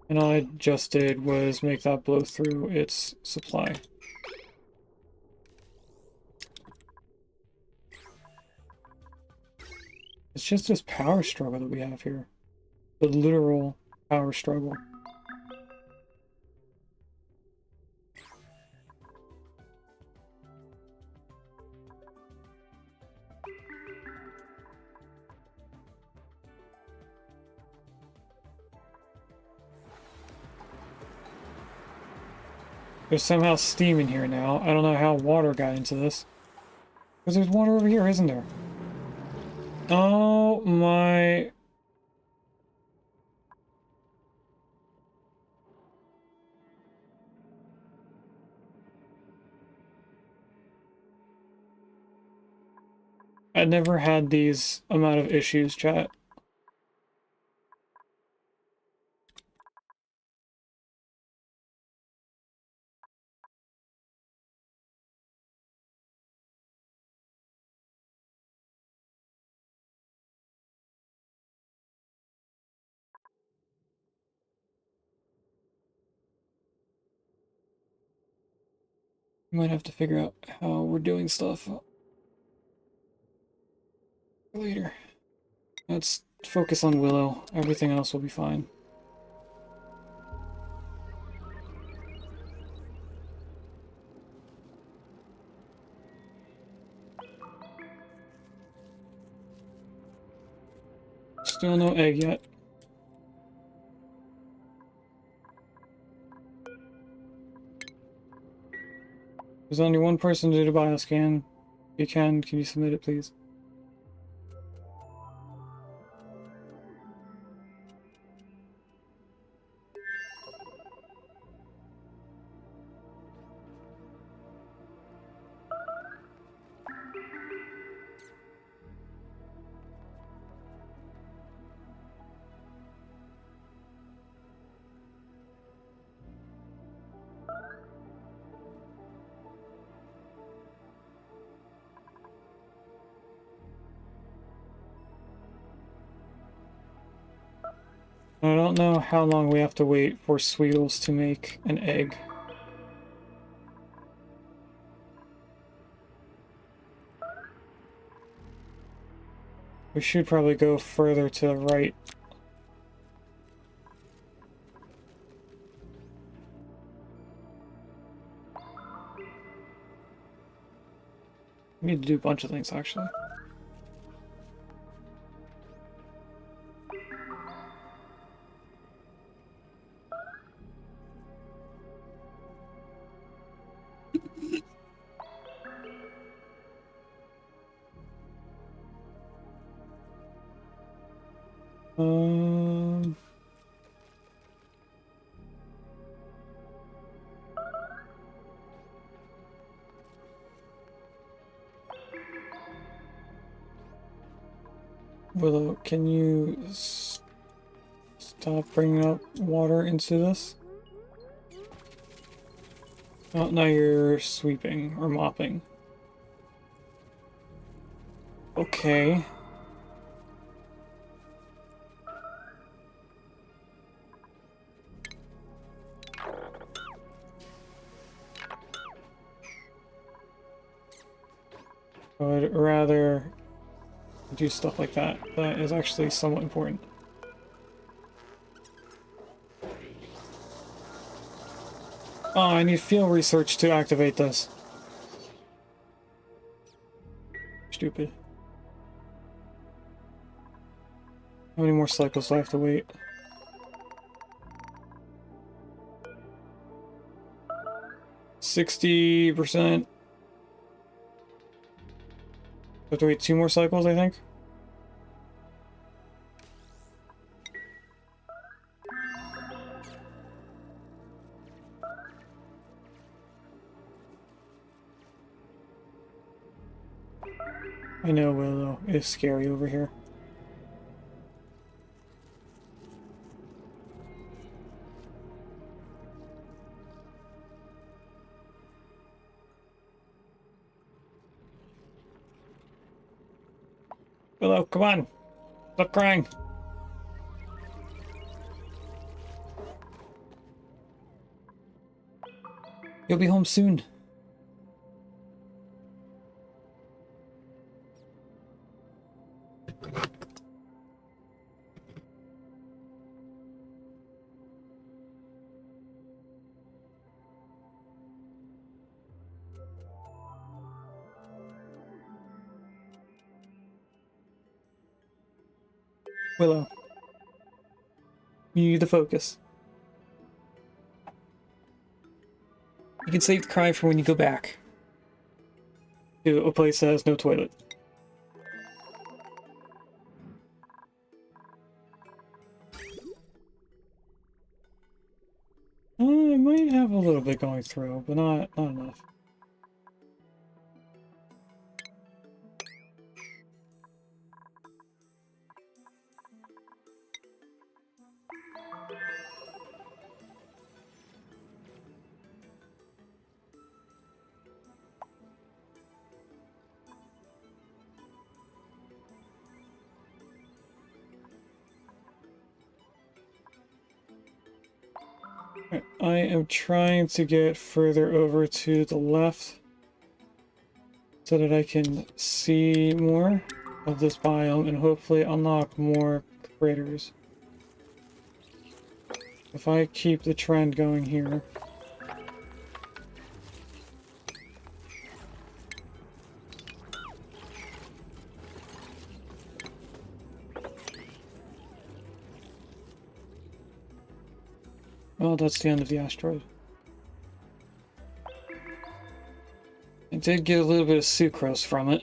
And all I just did was make that blow through its supply. It's just this power struggle that we have here. The literal power struggle. There's somehow steam in here now. I don't know how water got into this. Because there's water over here, isn't there? Oh my... I never had these amount of issues, chat. We might have to figure out how we're doing stuff later. Let's focus on Willow. Everything else will be fine. Still no egg yet. There's only one person to do the bioscan. If you can you submit it, please? I don't know how long we have to wait for Sweetles to make an egg. We should probably go further to the right. We need to do a bunch of things, actually. Um... Willow, can you stop bringing up water into this? Oh, now you're sweeping or mopping. Okay. I would rather do stuff like that. That is actually somewhat important. Oh, I need field research to activate this. Stupid. How many more cycles do I have to wait? 60%. I have to wait 2 more cycles, I think. I know Willow is scary over here. Willow, come on! Stop crying! You'll be home soon. Willow. You need to focus. You can save the cry for when you go back to a place that has no toilet. I might have a little bit going through, but not enough. I am trying to get further over to the left so that I can see more of this biome and hopefully unlock more critters. If I keep the trend going here. Well, that's the end of the asteroid. I did get a little bit of sucrose from it.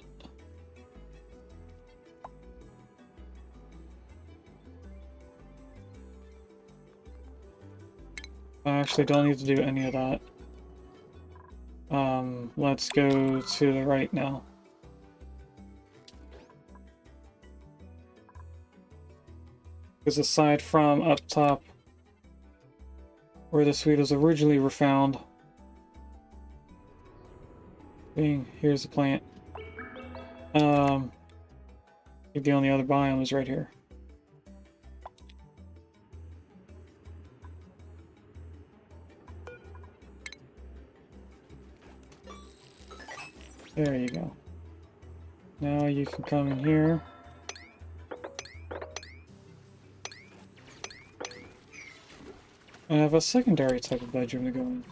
I actually don't need to do any of that. Let's go to the right now. Because aside from up top, where the Sweetles originally were found, here's the plant. The only other biome is right here. There you go. Now you can come in here. I have a secondary type of bedroom to go in.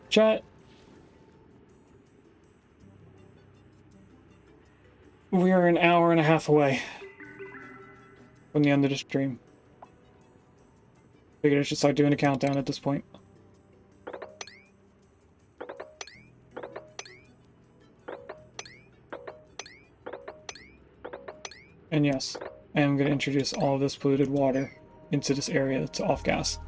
Chat. We are an hour and a half away from the end of the stream. Figured I should start doing a countdown at this point. And yes, I am going to introduce all of this polluted water into this area to off-gas.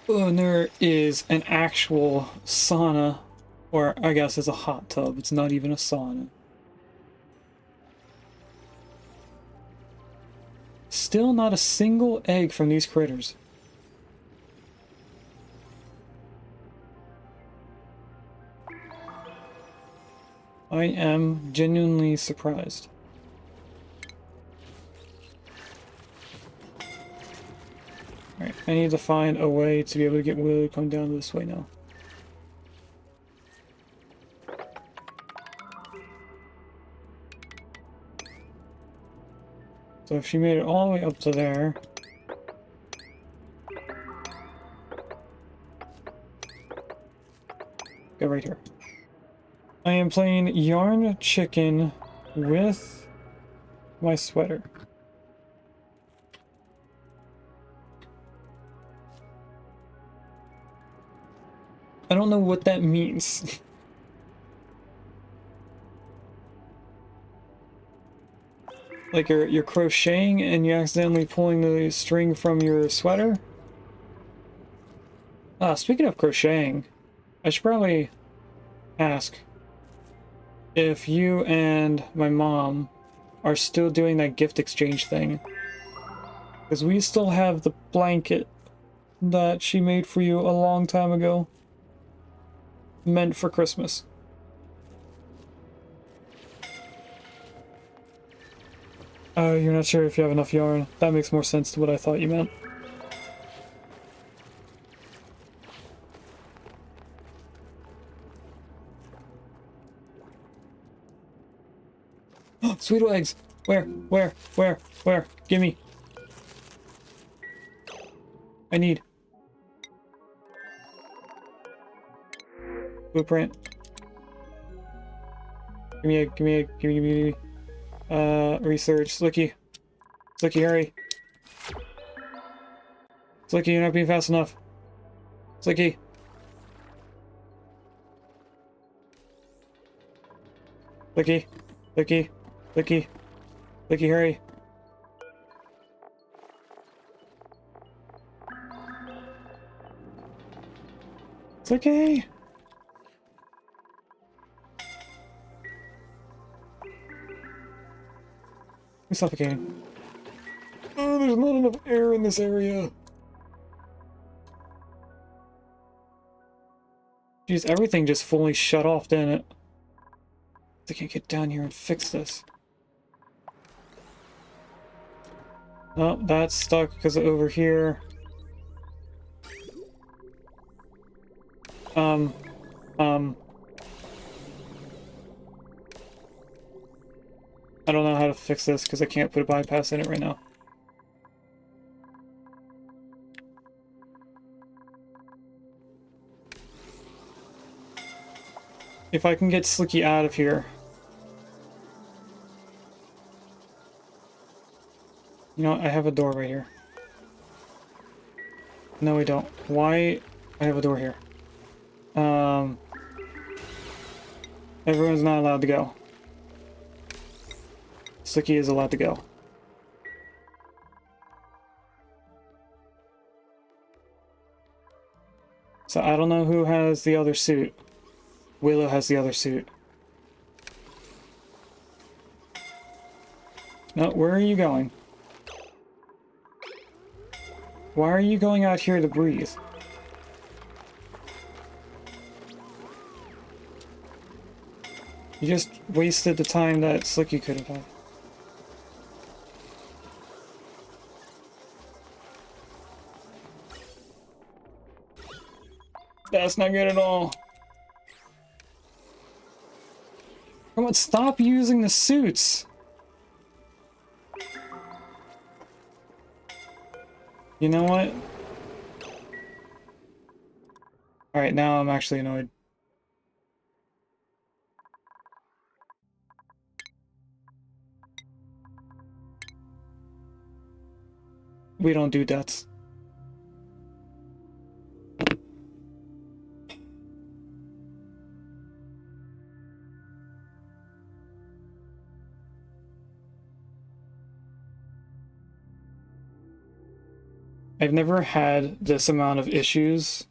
Oh, and there is an actual sauna, or I guess it's a hot tub. It's not even a sauna. Still not a single egg from these critters. I am genuinely surprised. Alright, I need to find a way to be able to get Willow to come down this way now. So if she made it all the way up to there... Go right here. I am playing Yarn Chicken with my sweater. I don't know what that means. Like you're crocheting and you accidentally pulling the string from your sweater? Ah, speaking of crocheting, I should probably ask if you and my mom are still doing that gift exchange thing. Because we still have the blanket that she made for you a long time ago. Meant for Christmas. You're not sure if you have enough yarn. That makes more sense to what I thought you meant. Sweetle eggs! Where? Gimme. I need. Blueprint. Give me. Research. Slicky, hurry. Slicky, you're not being fast enough. Slicky. Slicky, hurry. It's okay. I'm suffocating. Oh, there's not enough air in this area. Jeez, everything just fully shut off, didn't it? I can't get down here and fix this. Oh, that's stuck because over here. I don't know how to fix this because I can't put a bypass in it right now. If I can get Slicky out of here. You know, I have a door right here. No, we don't. Why? I have a door here. Everyone's not allowed to go. Slicky is allowed to go. So I don't know who has the other suit. Willow has the other suit. No, where are you going? Why are you going out here to breathe? You just wasted the time that Slicky could have had. That's not good at all. Come on, stop using the suits! You know what? Alright, now I'm actually annoyed. We don't do deaths. I've never had this amount of issues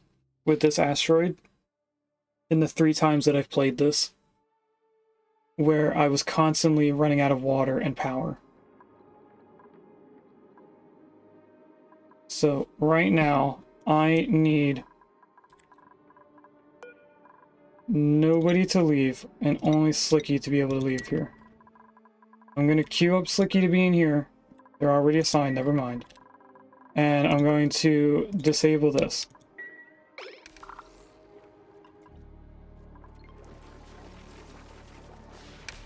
with this asteroid in the 3 times that I've played this, where I was constantly running out of water and power. So right now, I need nobody to leave and only Slicky to be able to leave here. I'm going to queue up Slicky to be in here. They're already assigned, never mind. And I'm going to disable this.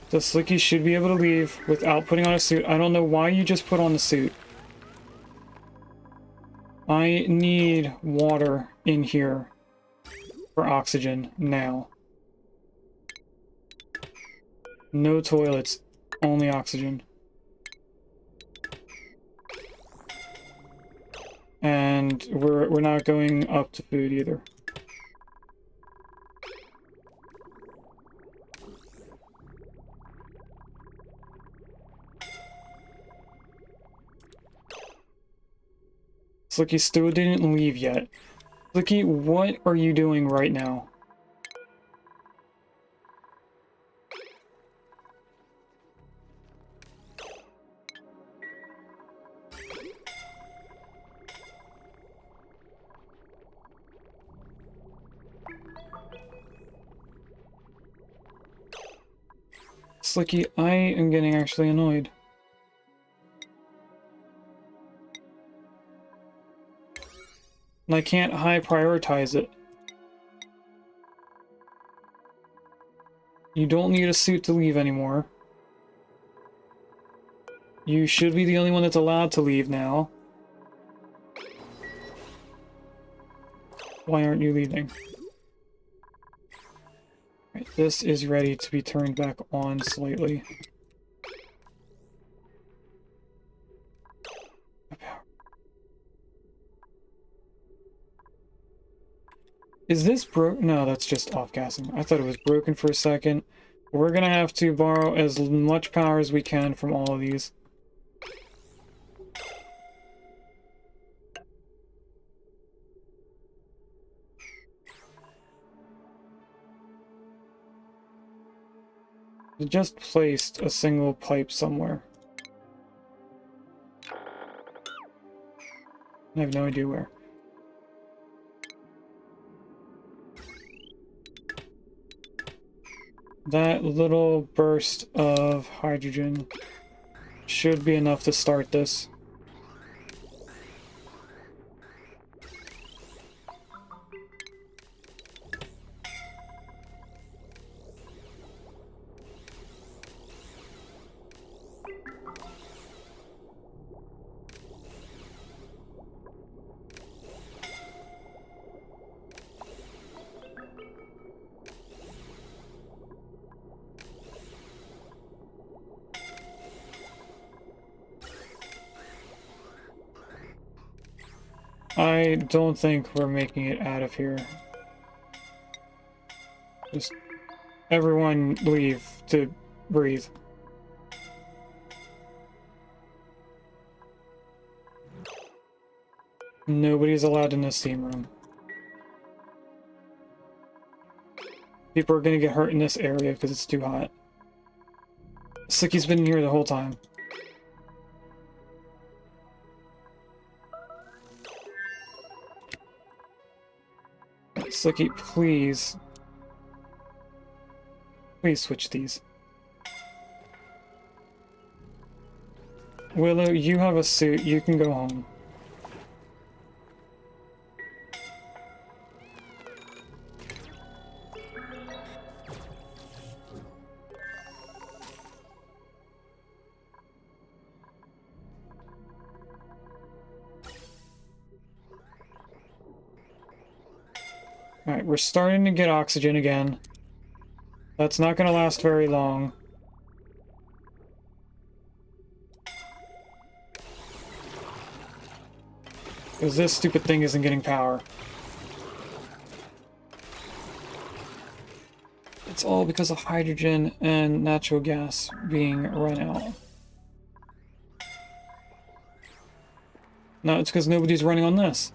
So Slicky should be able to leave without putting on a suit. I don't know why you just put on the suit. I need water in here for oxygen now. No toilets, only oxygen. And we're not going up to food either. Slicky still didn't leave yet. Slicky, what are you doing right now? Slicky, I am getting actually annoyed. And I can't high prioritize it. You don't need a suit to leave anymore. You should be the only one that's allowed to leave now. Why aren't you leaving? Right, this is ready to be turned back on slightly. Is this broke? No, that's just off-gassing. I thought it was broken for a second. We're gonna have to borrow as much power as we can from all of these. I just placed a single pipe somewhere. I have no idea where. That little burst of hydrogen should be enough to start this. I don't think we're making it out of here. Just everyone leave to breathe. Nobody's allowed in the steam room. People are gonna get hurt in this area because it's too hot. Slicky's been here the whole time. Slicky, please. Please switch these. Willow, you have a suit. You can go home. Alright, we're starting to get oxygen again. That's not going to last very long. Because this stupid thing isn't getting power. It's all because of hydrogen and natural gas being run out. No, it's because nobody's running on this.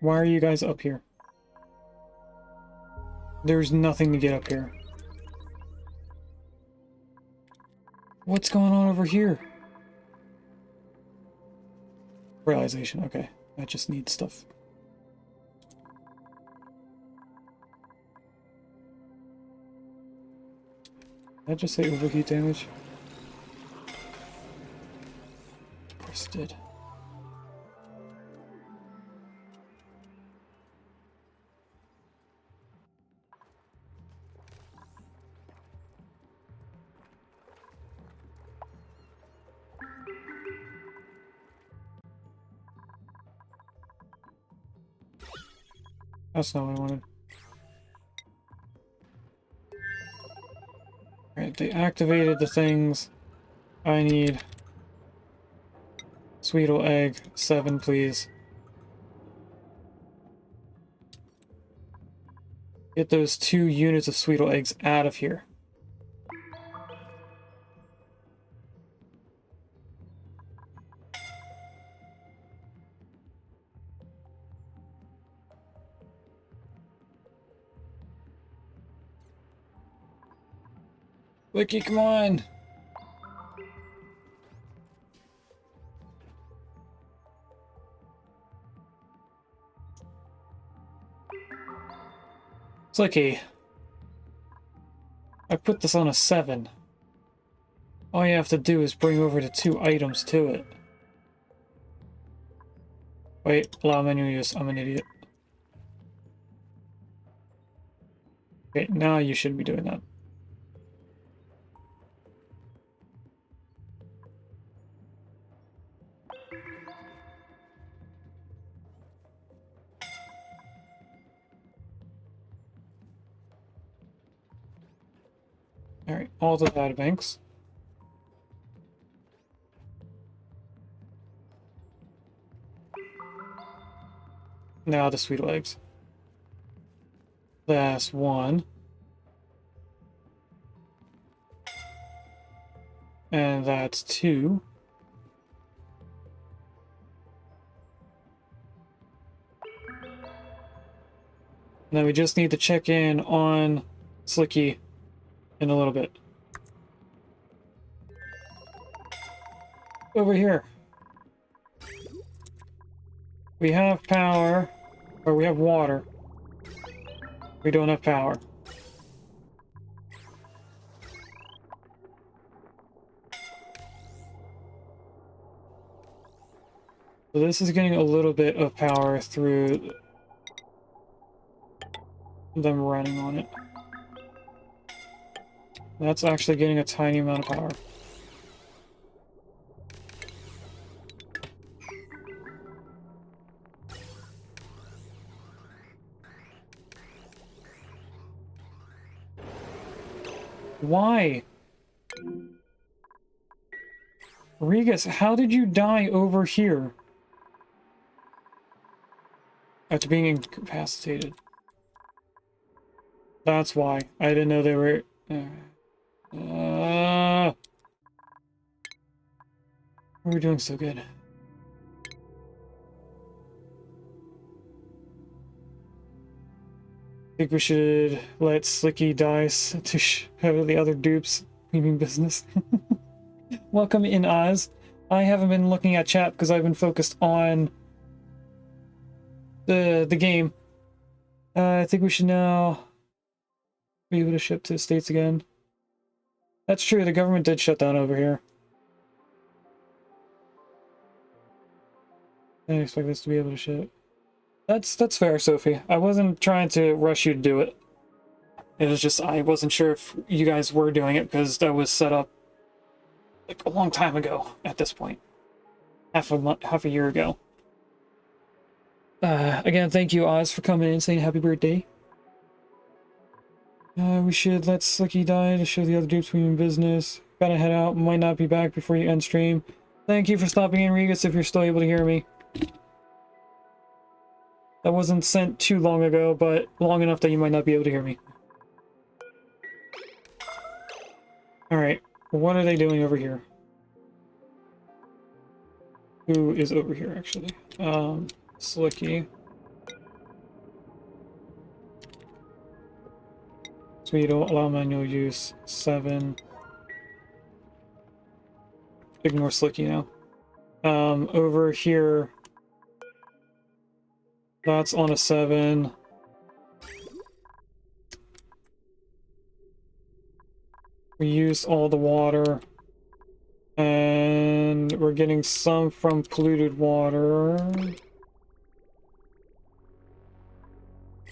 Why are you guys up here? There's nothing to get up here. What's going on over here? Realization, okay. I just need stuff. Did I just say overheat damage? Of course it did. That's not what I wanted. Alright, they activated the things. I need Sweetle egg 7, please. Get those 2 units of Sweetle eggs out of here. Licky, come on! Slicky. I put this on a 7. All you have to do is bring over the 2 items to it. Wait, allow manual use. I'm an idiot. Okay, now you shouldn't be doing that. Alright, all the data banks. Now the sweet legs. That's 1. And that's 2. Now we just need to check in on Slicky in a little bit. Over here. We have power, or we have water. We don't have power. So this is getting a little bit of power through them running on it. That's actually getting a tiny amount of power. Why? Regus, how did you die over here? After being incapacitated. That's why. I didn't know they were... we're doing so good. I think we should let Slicky dice to show the other dupes we mean business. Welcome in, Oz. I haven't been looking at chat because I've been focused on the game. I think we should now be able to ship to the States again. That's true, the government did shut down over here. I didn't expect this to be able to ship. That's fair, Sophie. I wasn't trying to rush you to do it. It was just, I wasn't sure if you guys were doing it because that was set up like a long time ago at this point. Half a year ago. Again, thank you, Oz, for coming in and saying happy birthday. We should let Slicky die to show the other dupes we mean business. Gotta head out, might not be back before you end stream. Thank you for stopping in, Regus, if you're still able to hear me. That wasn't sent too long ago, but long enough that you might not be able to hear me. Alright, what are they doing over here? Who is over here, actually? Slicky. Sweetle, allow manual use, 7. Ignore Slicky now. Over here, that's on a 7. We used all the water. And we're getting some from polluted water.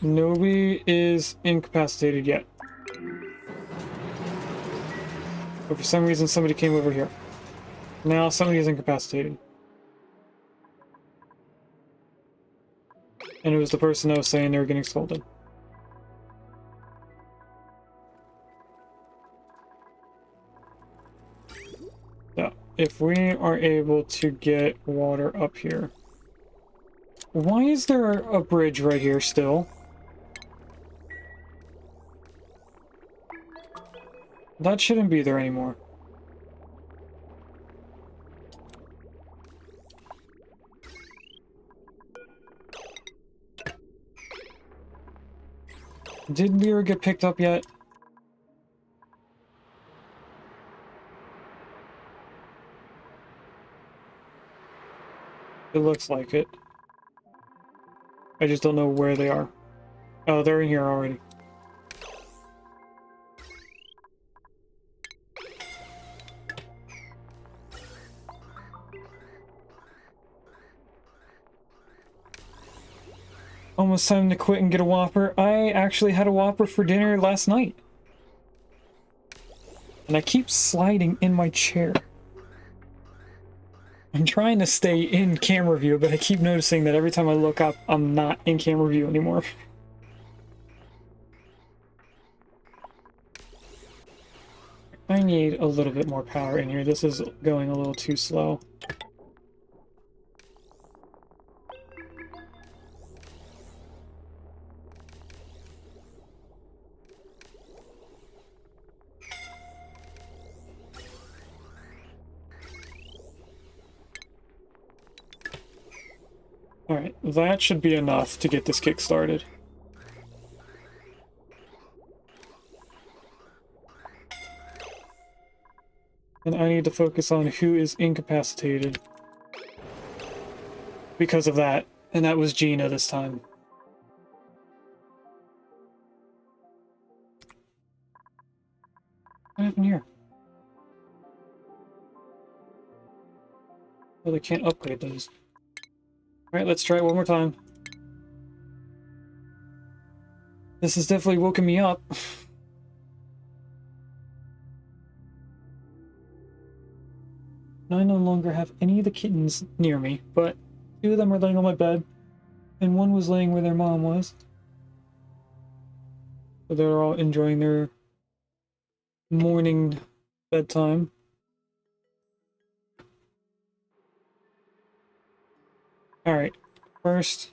Nobody is incapacitated yet. But for some reason somebody came over here. Now somebody is incapacitated. And it was the person that was saying they were getting scolded. So, if we are able to get water up here. Why is there a bridge right here still? That shouldn't be there anymore. Did Lyra get picked up yet? It looks like it. I just don't know where they are. Oh, they're in here already. Almost time to quit and get a Whopper. I actually had a Whopper for dinner last night. And I keep sliding in my chair. I'm trying to stay in camera view, but I keep noticing that every time I look up, I'm not in camera view anymore. I need a little bit more power in here. This is going a little too slow. Alright, that should be enough to get this kick started. And I need to focus on who is incapacitated. Because of that. And that was Gina this time. What happened here? Oh, they can't upgrade those. Alright, let's try it one more time. This has definitely woken me up. Now I no longer have any of the kittens near me, but two of them are laying on my bed, and one was laying where their mom was. So they're all enjoying their morning bedtime. Alright, first,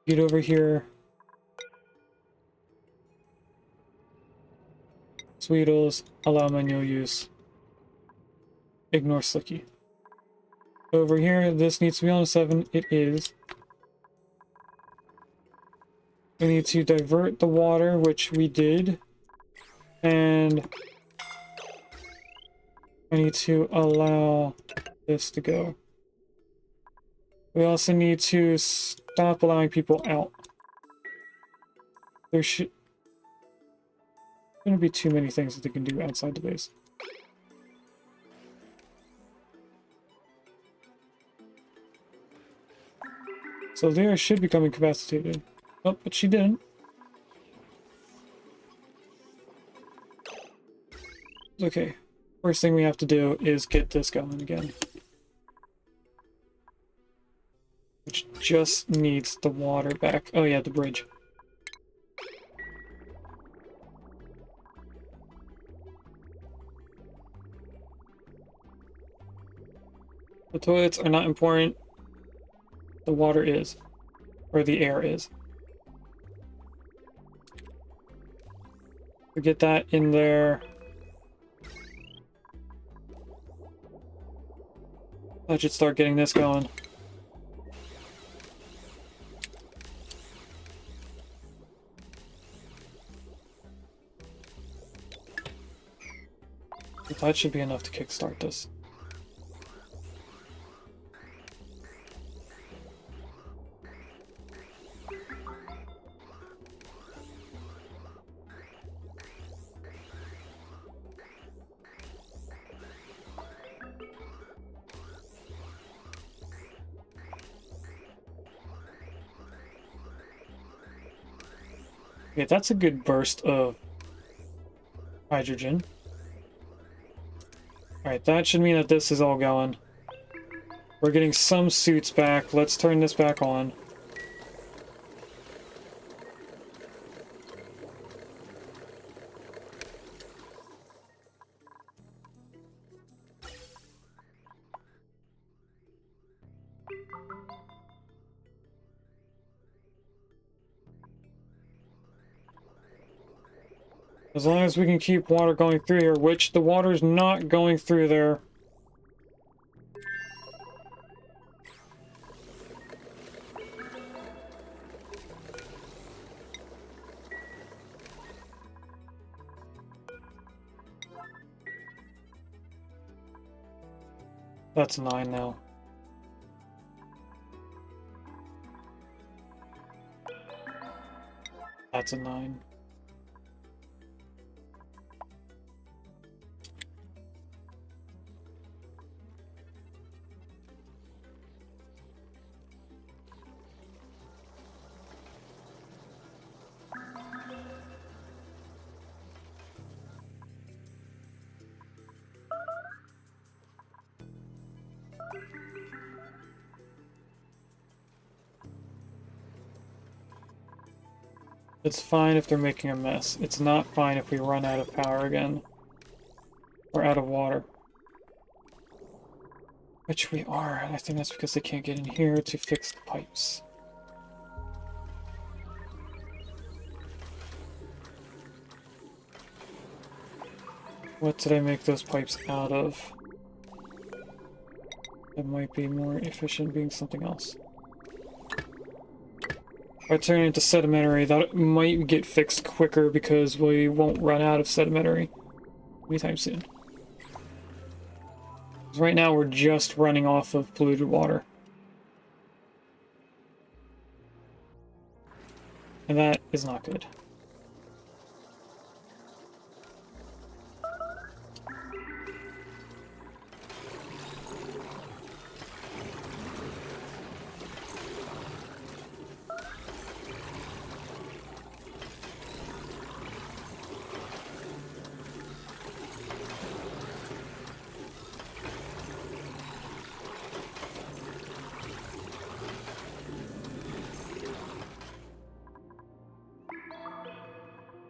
get over here. Sweetles, allow manual use. Ignore Slicky. Over here, this needs to be on a 7. It is. We need to divert the water, which we did. And I need to allow this to go. We also need to stop allowing people out. There shouldn't be too many things that they can do outside the base. So Lyra should become incapacitated. Oh, but she didn't. Okay. First thing we have to do is get this going again. Which just needs the water back. Oh yeah, the bridge. The toilets are not important. The water is. Or the air is. We get that in there. I should start getting this going. That should be enough to kickstart this. Okay, that's a good burst of hydrogen. Alright, that should mean that this is all going. We're getting some suits back. Let's turn this back on. As long as we can keep water going through here, which the water's not going through there. That's 9 now. That's a 9. It's fine if they're making a mess. It's not fine if we run out of power again. Or out of water. Which we are, and I think that's because they can't get in here to fix the pipes. What did I make those pipes out of? It might be more efficient being something else. If I turn it into sedimentary, that might get fixed quicker because we won't run out of sedimentary anytime soon. Because right now we're just running off of polluted water. And that is not good.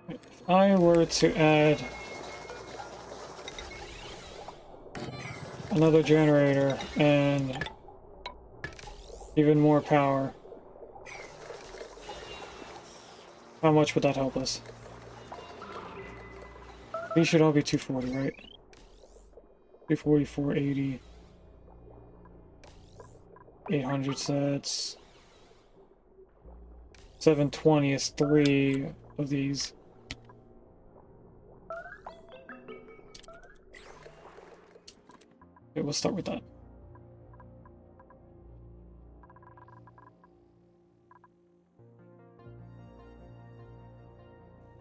If I were to add another generator and even more power, how much would that help us? These should all be 240, right? 240, 480, 800 sets. 720 is 3 of these. Okay, we'll start with that.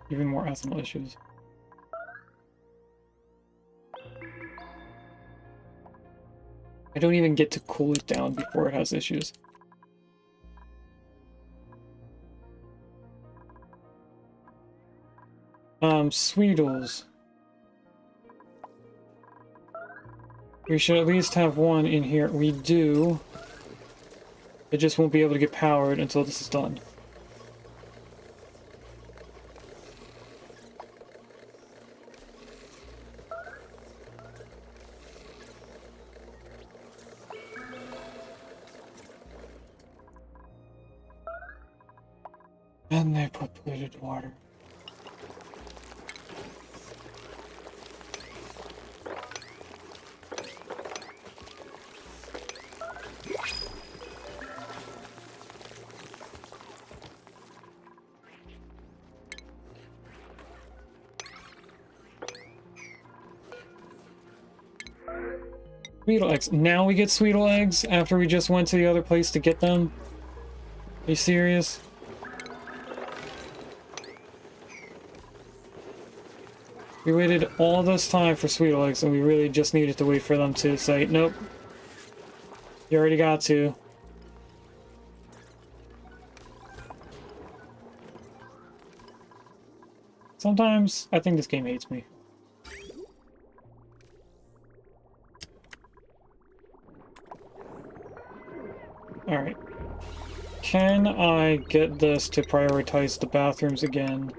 Even more ethanol issues. I don't even get to cool it down before it has issues. Sweetles. We should at least have one in here. We do. It just won't be able to get powered until this is done. And they put polluted water. Sweetle eggs. Now we get Sweetle eggs after we just went to the other place to get them? Are you serious? We waited all this time for Sweetle eggs and we really just needed to wait for them to say, nope. You already got to. Sometimes I think this game hates me. Alright. Can I get this to prioritize the bathrooms again?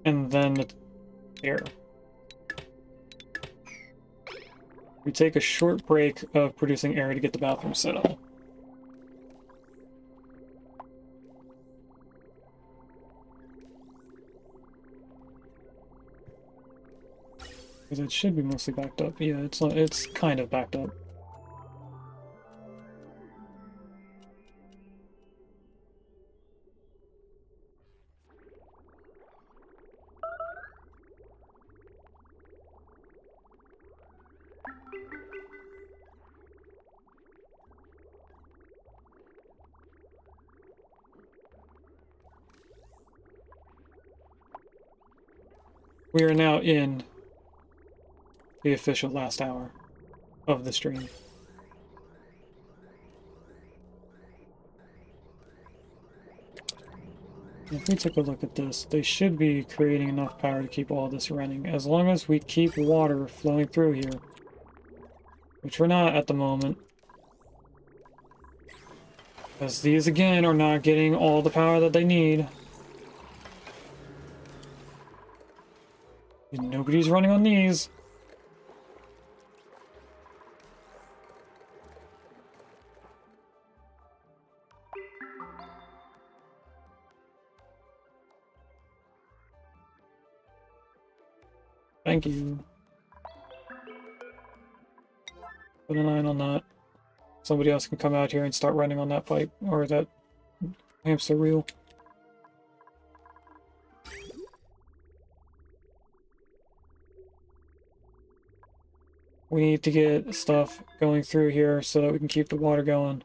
And then the air. We take a short break of producing air to get the bathroom set up. Because it should be mostly backed up. Yeah, it's kind of backed up. We are now in the official last hour of the stream. If we take a look at this, they should be creating enough power to keep all this running, as long as we keep water flowing through here. Which we're not at the moment. Because these, again, are not getting all the power that they need. And nobody's running on these. Thank you. Put an eye on that. Somebody else can come out here and start running on that pipe, or that hamster wheel. We need to get stuff going through here so that we can keep the water going.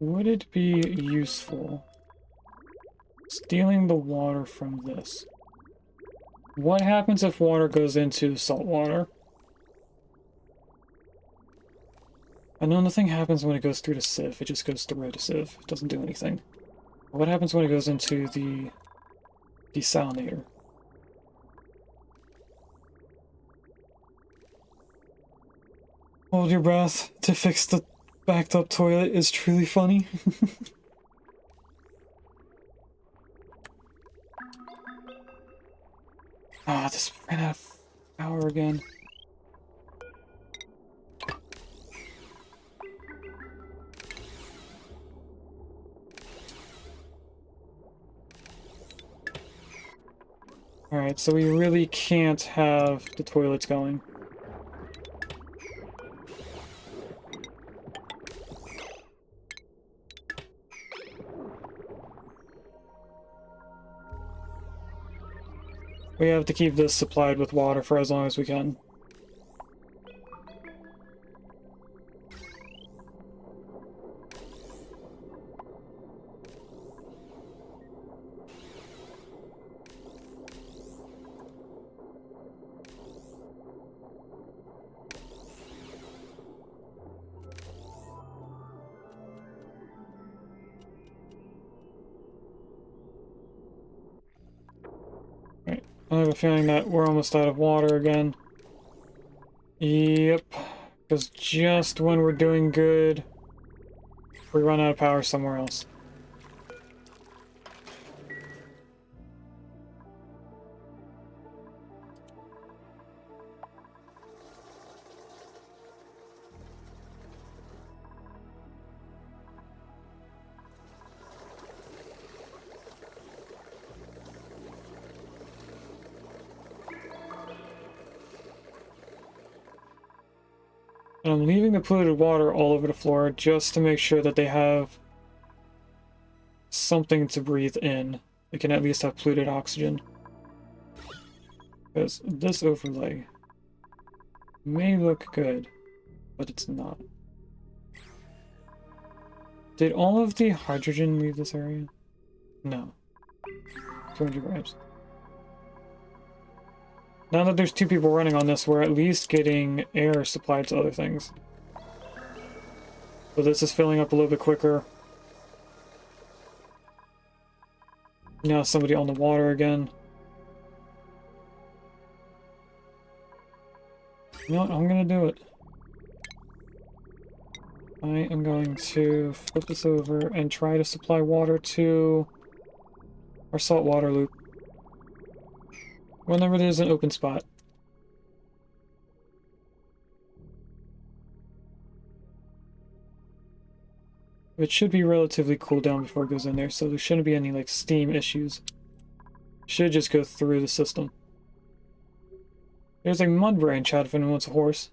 Would it be useful stealing the water from this? What happens if water goes into salt water? I know nothing happens when it goes through the sieve, it just goes through the sieve. It doesn't do anything. What happens when it goes into the desalinator? Hold your breath to fix the backed up toilet is truly funny. Ah, this ran out of power again. Alright, so we really can't have the toilets going. We have to keep this supplied with water for as long as we can. I have a feeling that we're almost out of water again. Yep. Because just when we're doing good, we run out of power somewhere else. And I'm leaving the polluted water all over the floor just to make sure that they have something to breathe in. They can at least have polluted oxygen. Because this overlay may look good, but it's not. Did all of the hydrogen leave this area? No. 200 grams. Now that there's 2 people running on this, we're at least getting air supplied to other things. So this is filling up a little bit quicker. Now somebody on the water again. You know what? I'm gonna do it. I am going to flip this over and try to supply water to our saltwater loop. Whenever there's an open spot. It should be relatively cool down before it goes in there, so there shouldn't be any like steam issues. Should just go through the system. There's a mud brain chat if anyone wants a horse.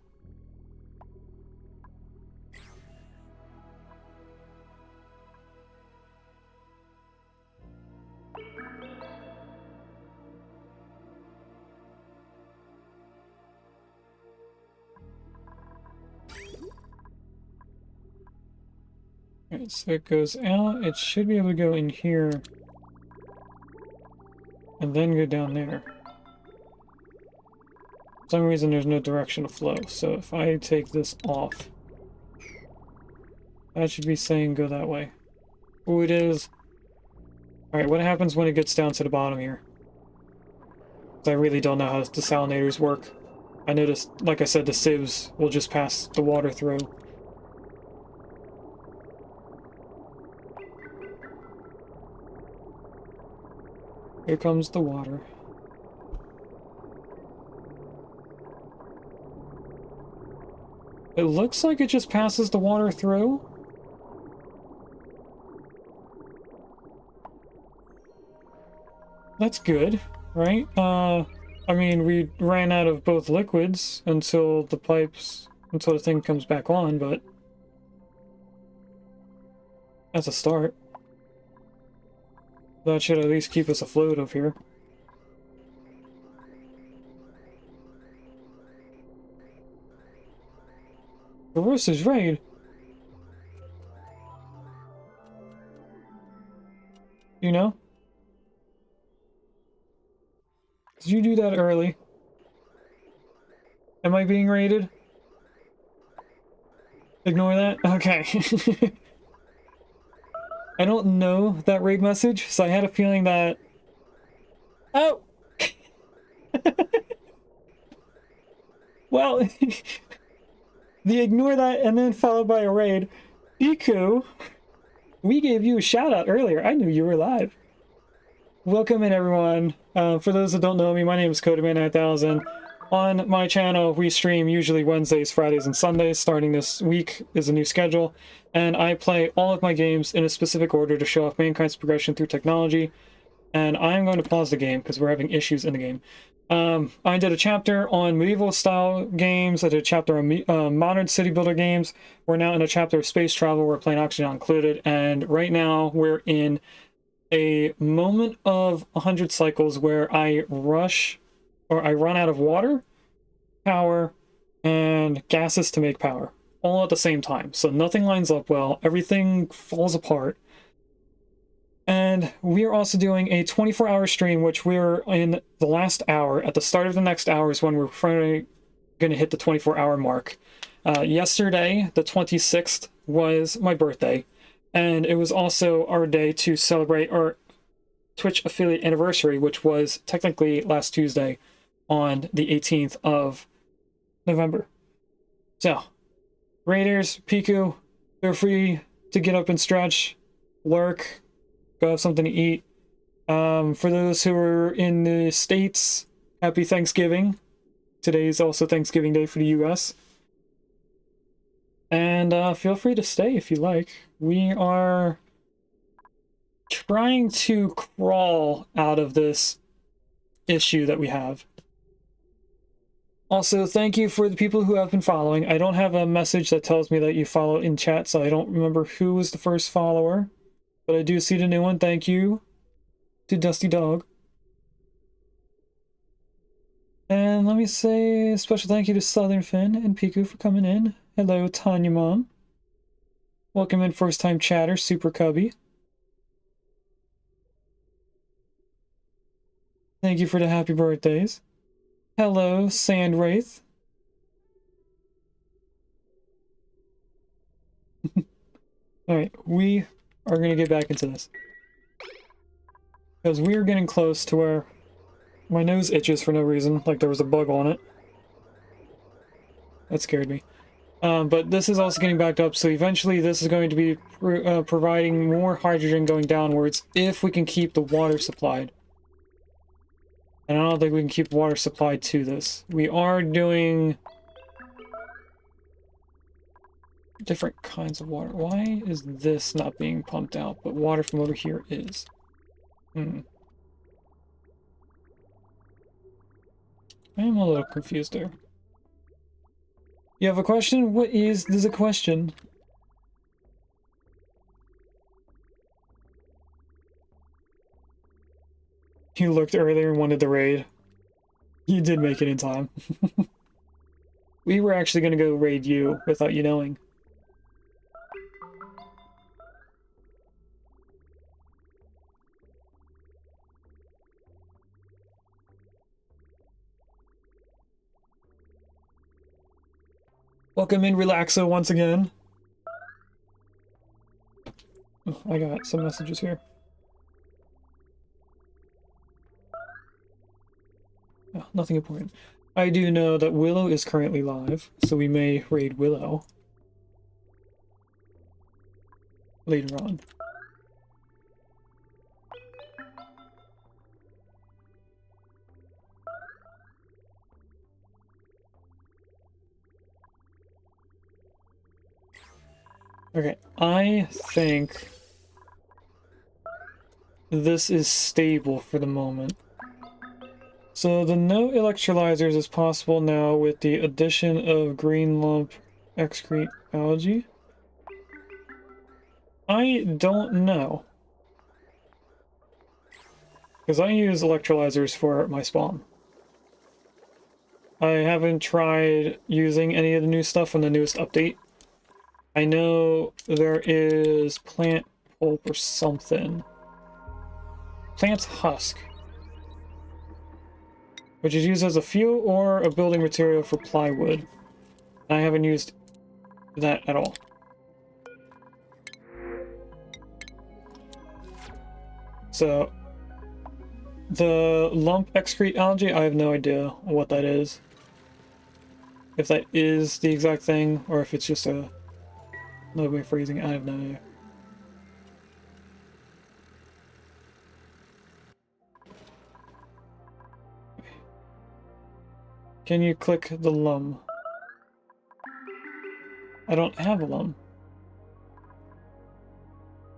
Alright, so it goes out. It should be able to go in here. And then go down there. For some reason there's no direction of flow, so if I take this off, that should be saying go that way. Oh, it is. Alright, what happens when it gets down to the bottom here? 'Cause I really don't know how the desalinators work. I noticed, like I said, the sieves will just pass the water through. Here comes the water. It looks like it just passes the water through. That's good, right? I mean, we ran out of both liquids until the thing comes back on, but that's a start. That should at least keep us afloat over here. Barosa's raid. You know? Did you do that early? Am I being raided? Ignore that? Okay. I don't know that raid message, so I had a feeling that... Oh! Well, the ignore that and then followed by a raid. Iku, we gave you a shout out earlier. I knew you were live. Welcome in, everyone. For those that don't know me, my name is Codeman9000. On my channel, we stream usually Wednesdays, Fridays, and Sundays. Starting this week is a new schedule, and I play all of my games in a specific order to show off mankind's progression through technology. And I'm going to pause the game because we're having issues in the game. I did a chapter on medieval style games. I did a chapter on modern city builder games. We're now in a chapter of space travel. We're playing Oxygen Included, and right now we're in a moment of 100 cycles where I run out of water, power, and gases to make power, all at the same time. So nothing lines up well, everything falls apart. And we are also doing a 24-hour stream, which we're in the last hour. At the start of the next hour is when we're finally going to hit the 24-hour mark. Yesterday, the 26th, was my birthday, and it was also our day to celebrate our Twitch affiliate anniversary, which was technically last Tuesday on the 18th of November. So, Raiders, Piku, feel free to get up and stretch, lurk, go have something to eat. For those who are in the States, happy Thanksgiving. Today is also Thanksgiving Day for the US. And feel free to stay if you like. We are trying to crawl out of this issue that we have. Also, thank you for the people who have been following. I don't have a message that tells me that you follow in chat, so I don't remember who was the first follower. But I do see the new one. Thank you to Dusty Dog. And let me say a special thank you to Southern Finn and Piku for coming in. Hello, Tanya Mom. Welcome in, first time chatter, Super Cubby. Thank you for the happy birthdays. Hello, Sand Wraith. Alright, we are going to get back into this. Because we are getting close to where my nose itches for no reason, like there was a bug on it. That scared me. But this is also getting backed up, so eventually this is going to be providing more hydrogen going downwards if we can keep the water supplied. And I don't think we can keep water supplied to this. We are doing different kinds of water. Why is this not being pumped out, but water from over here is? I am a little confused there. You have a question? What is this a question? You looked earlier and wanted the raid. You did make it in time. We were actually going to go raid you without you knowing. Welcome in, Relaxo, once again. Oh, I got some messages here. Oh, nothing important. I do know that Willow is currently live, so we may raid Willow later on. Okay, I think this is stable for the moment. So the no electrolyzers is possible now with the addition of green lump excrete algae. I don't know. Because I use electrolyzers for my spawn. I haven't tried using any of the new stuff from the newest update. I know there is plant pulp or something. Plant's husk, which is used as a fuel or a building material for plywood. I haven't used that at all. So, the lump excrete algae, I have no idea what that is. If that is the exact thing, or if it's just another way of phrasing it, I have no idea. Can you click the lum? I don't have a lum.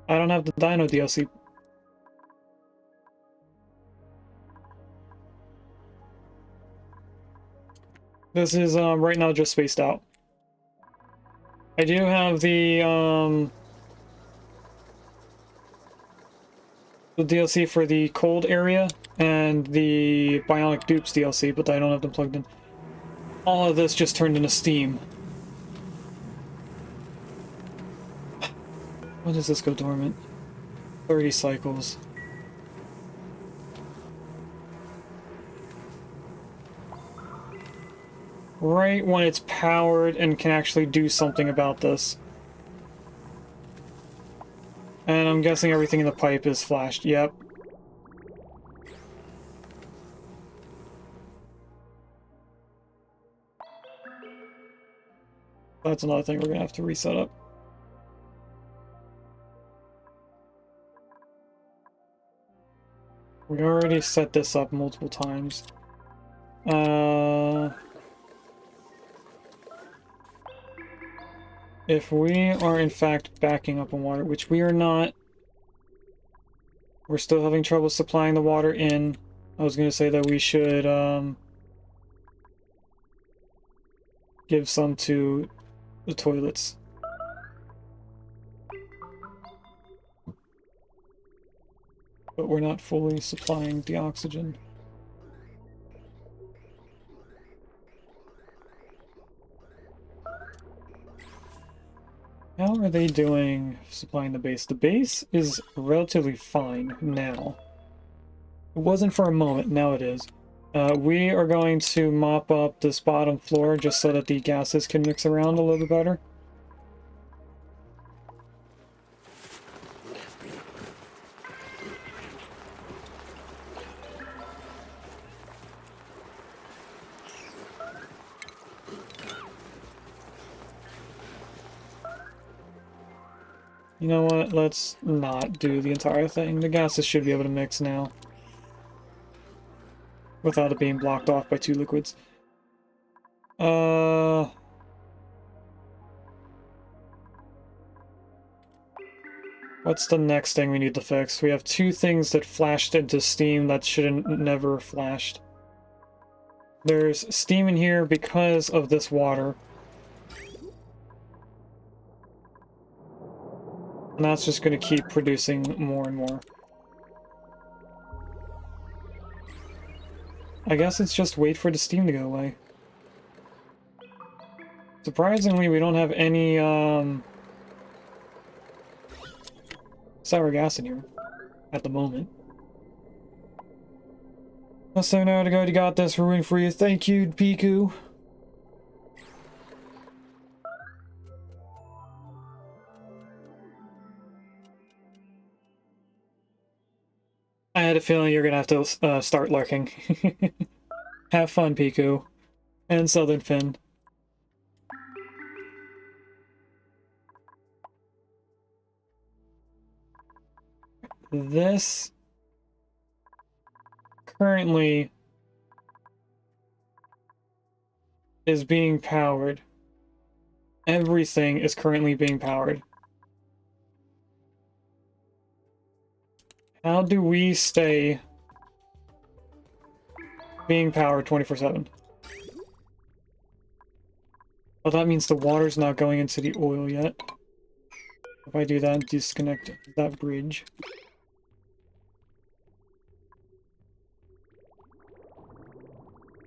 I don't have the Dino DLC. This is right now just spaced out. I do have the DLC for the cold area and the Bionic Dupes DLC, but I don't have them plugged in. All of this just turned into Steam. When does this go dormant? 30 cycles. Right when it's powered and can actually do something about this. And I'm guessing everything in the pipe is flashed. Yep. That's another thing we're gonna have to reset up. We already set this up multiple times. If we are in fact backing up on water, which we are not, we're still having trouble supplying the water in. I was going to say that we should give some to the toilets. But we're not fully supplying the oxygen. How are they doing supplying the base? The base is relatively fine now. It wasn't for a moment, now it is. We are going to mop up this bottom floor just so that the gases can mix around a little bit better. You know what? Let's not do the entire thing. The gases should be able to mix now, without it being blocked off by two liquids. What's the next thing we need to fix? We have two things that flashed into steam that shouldn't never flashed. There's steam in here because of this water. And that's just going to keep producing more and more. I guess it's just wait for the steam to go away. Surprisingly, we don't have any, sour gas in here at the moment. Let's say now to go. You got this. We're rooting for you. Thank you, Piku. I had a feeling you're gonna have to start lurking. Have fun, Piku. And Southern Finn. This currently is being powered. Everything is currently being powered. How do we stay being powered 24/7? Well, that means the water's not going into the oil yet. If I do that, disconnect that bridge.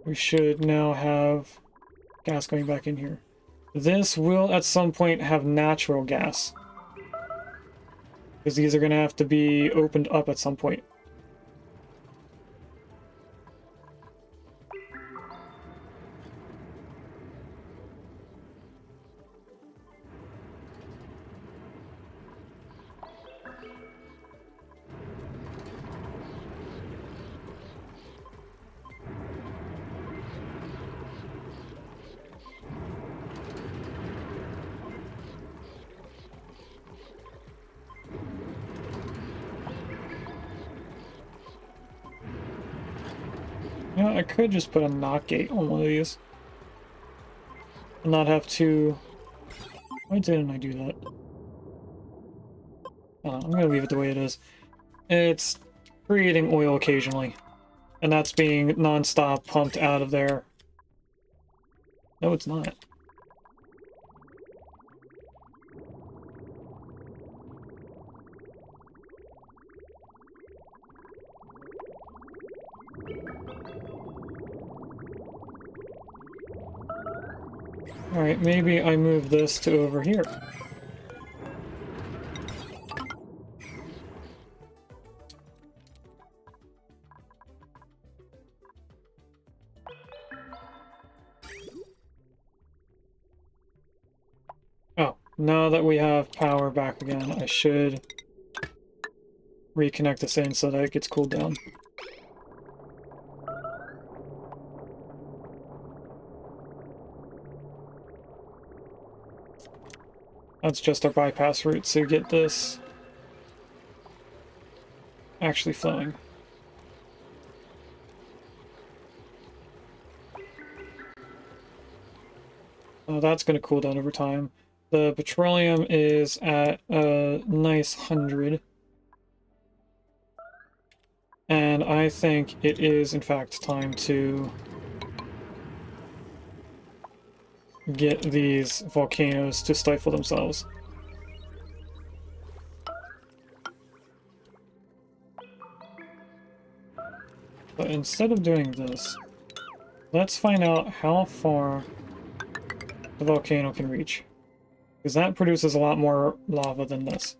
We should now have gas going back in here. This will at some point have natural gas, because these are going to have to be opened up at some point. You know, I could just put a knock gate on one of these. And not have to... Why didn't I do that? I'm gonna leave it the way it is. It's creating oil occasionally. And that's being non-stop pumped out of there. No, it's not. Alright, maybe I move this to over here. Oh, now that we have power back again, I should reconnect this in so that it gets cooled down. That's just our bypass route to get this actually flowing. That's going to cool down over time. The petroleum is at a nice 100. And I think it is, in fact, time to get these volcanoes to stifle themselves. But instead of doing this, let's find out how far the volcano can reach. Because that produces a lot more lava than this.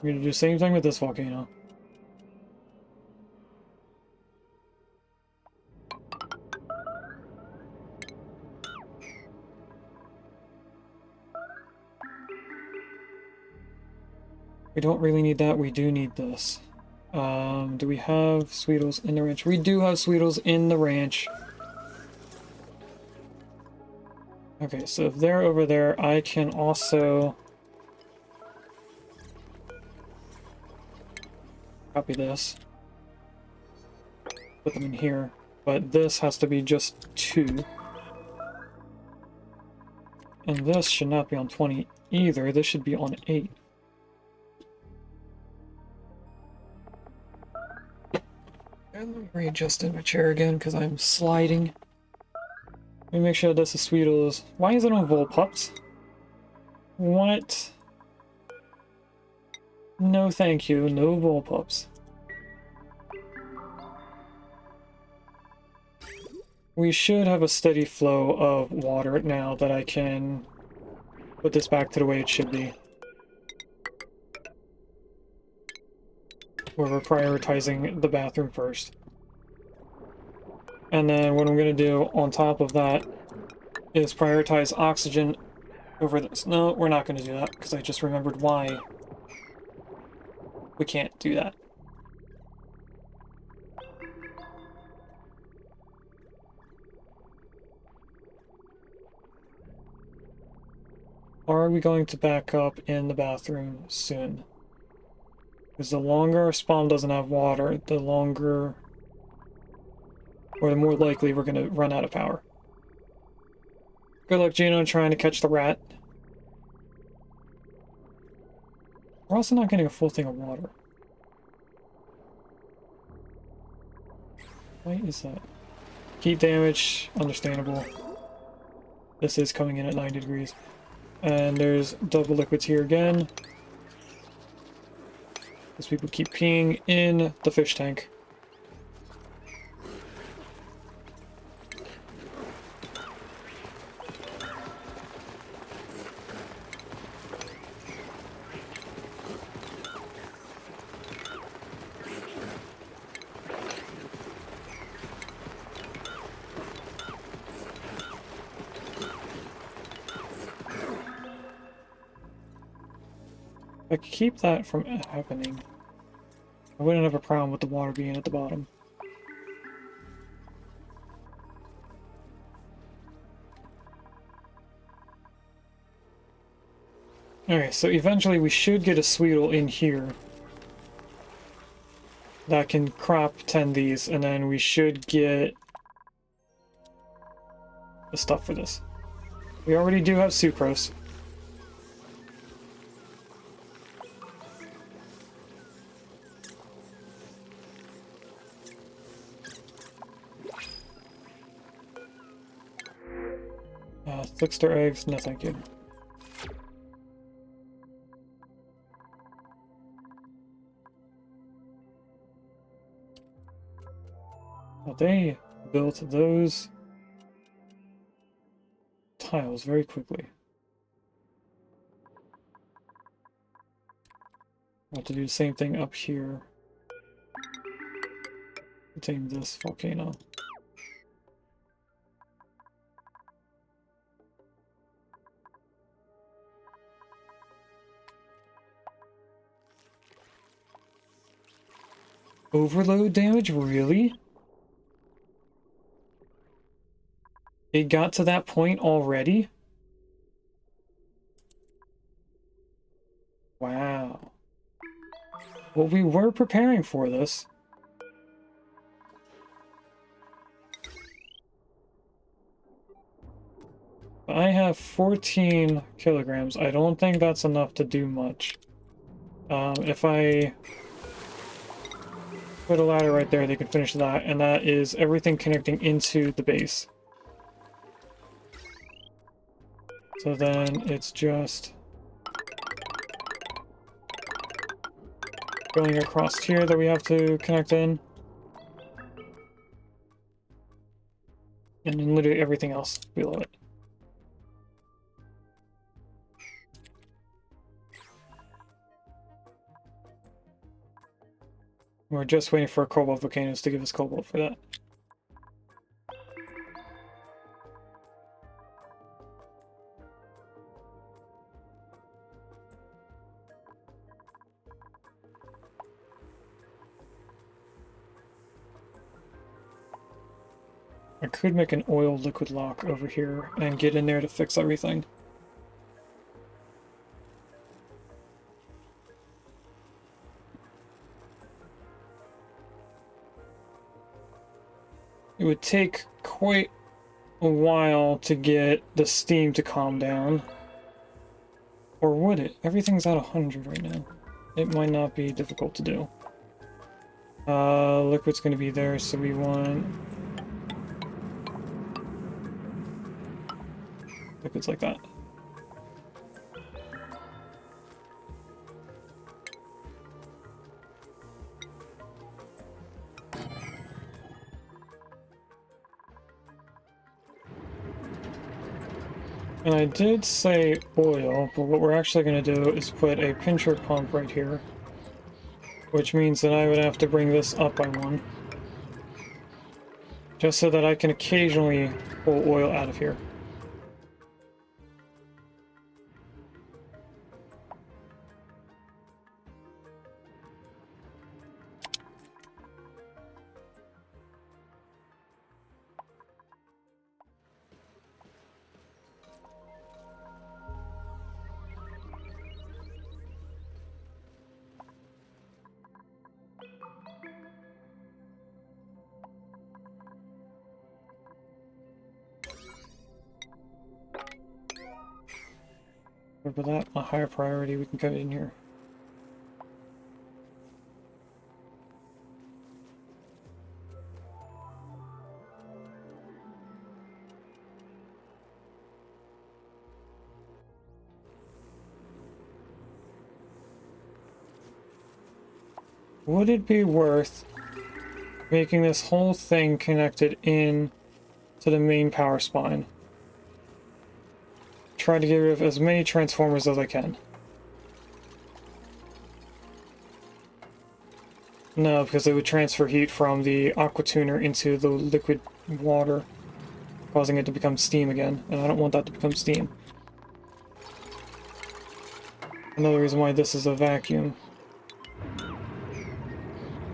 We're going to do the same thing with this volcano. We don't really need that, we do need this. Do we have Sweetles in the ranch? We do have Sweetles in the ranch. Okay, so if they're over there, I can also copy this. Put them in here. But this has to be just 2. And this should not be on 20 either. This should be on 8. And let me readjust in my chair again because I'm sliding. Let me make sure this is Sweetles. Why is it on Volpups? What? No thank you, no Volpups. We should have a steady flow of water now that I can put this back to the way it should be. Where we're prioritizing the bathroom first. And then what I'm going to do on top of that is prioritize oxygen over this. No, we're not going to do that because I just remembered why we can't do that. Are we going to back up in the bathroom soon? Because the longer our spawn doesn't have water, the longer, or the more likely we're going to run out of power. Good luck, Gino, trying to catch the rat. We're also not getting a full thing of water. Why is that? Heat damage, understandable. This is coming in at 90 degrees. And there's double liquids here again. Because people keep peeing in the fish tank. If I could keep that from happening, I wouldn't have a problem with the water being at the bottom. Alright, so eventually we should get a Sweetle in here that can crop 10 these, and then we should get the stuff for this. We already do have sucrose. Thickster eggs, no thank you. Well, they built those tiles very quickly. I'll have to do the same thing up here. Contain this volcano. Overload damage? Really? It got to that point already? Wow. Well, we were preparing for this. I have 14 kilograms. I don't think that's enough to do much. If I put a ladder right there, they can finish that, and that is everything connecting into the base. So then it's just going across here that we have to connect in. And then literally everything else below it. We're just waiting for cobalt volcanoes to give us cobalt for that. I could make an oil liquid lock over here and get in there to fix everything. It would take quite a while to get the steam to calm down. Or would it? Everything's at 100 right now. It might not be difficult to do. Liquid's going to be there, so we want liquids like that. And I did say oil, but what we're actually going to do is put a pincher pump right here. Which means that I would have to bring this up by one. Just so that I can occasionally pull oil out of here. For that, a higher priority, we can cut it in here. Would it be worth making this whole thing connected in to the main power spine? Try to get rid of as many transformers as I can. No, because it would transfer heat from the aqua tuner into the liquid water, causing it to become steam again, and I don't want that to become steam. Another reason why this is a vacuum.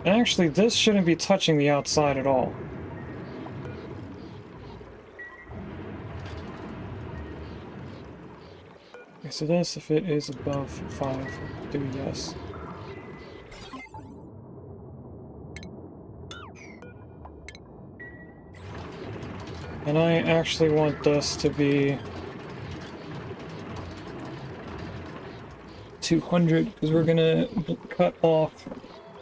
And actually, this shouldn't be touching the outside at all. Okay, so this, if it is above 5, do yes. And I actually want this to be 200, because we're gonna cut off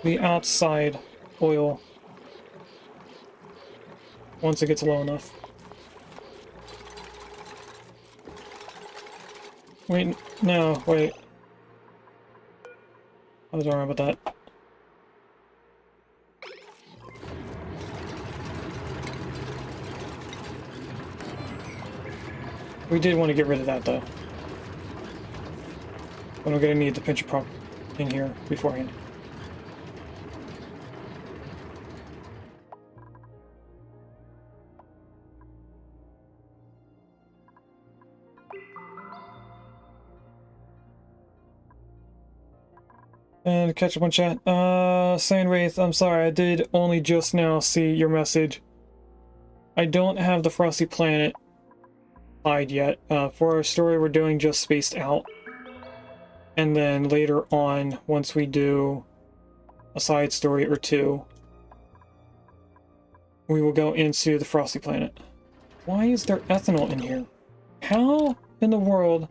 the outside oil once it gets low enough. Wait, no, wait. I was wrong about that. We did want to get rid of that, though. But I'm gonna need the pincher pump in here beforehand. And catch up on chat. Sandwraith, I'm sorry, I did only just now see your message. I don't have the Frosty Planet side yet. For our story, we're doing just Spaced Out. And then later on, once we do a side story or two, we will go into the Frosty Planet. Why is there ethanol in here? How in the world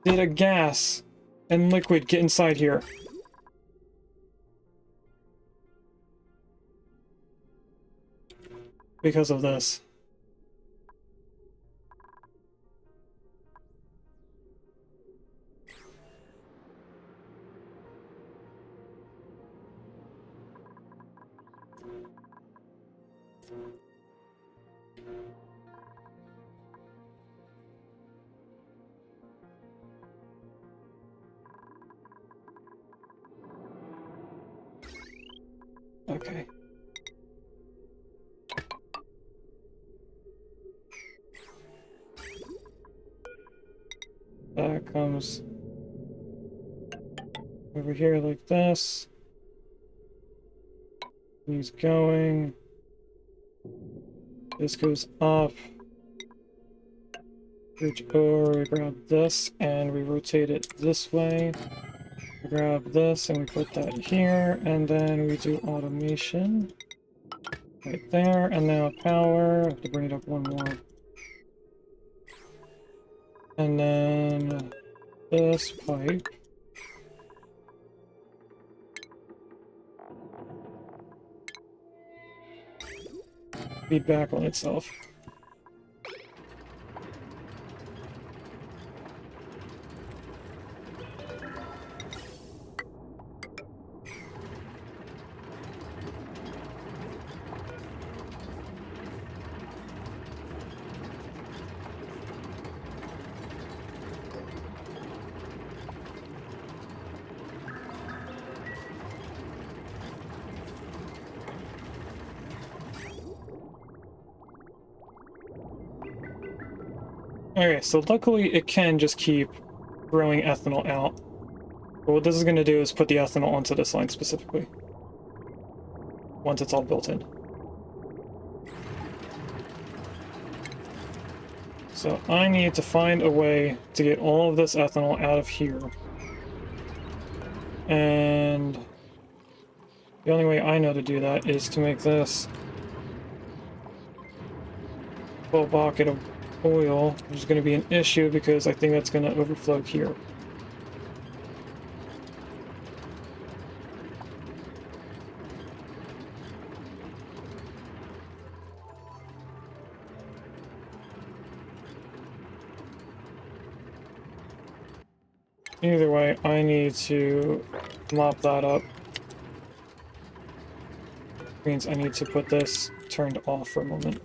did a gas and liquid get inside here? because of this. Okay. That comes over here like this. He's going. This goes up. Reach over, we grab this, and we rotate it this way. We grab this, and we put that here, and then we do automation. Right there, and now power. I have to bring it up one more. And then this pipe. Feed back on itself. Okay, so luckily it can just keep throwing ethanol out. But what this is going to do is put the ethanol onto this line specifically. Once it's all built in. So I need to find a way to get all of this ethanol out of here. And the only way I know to do that is to make this full bucket of oil, which is going to be an issue because I think that's going to overflow here. Either way, I need to mop that up. Means I need to put this turned off for a moment.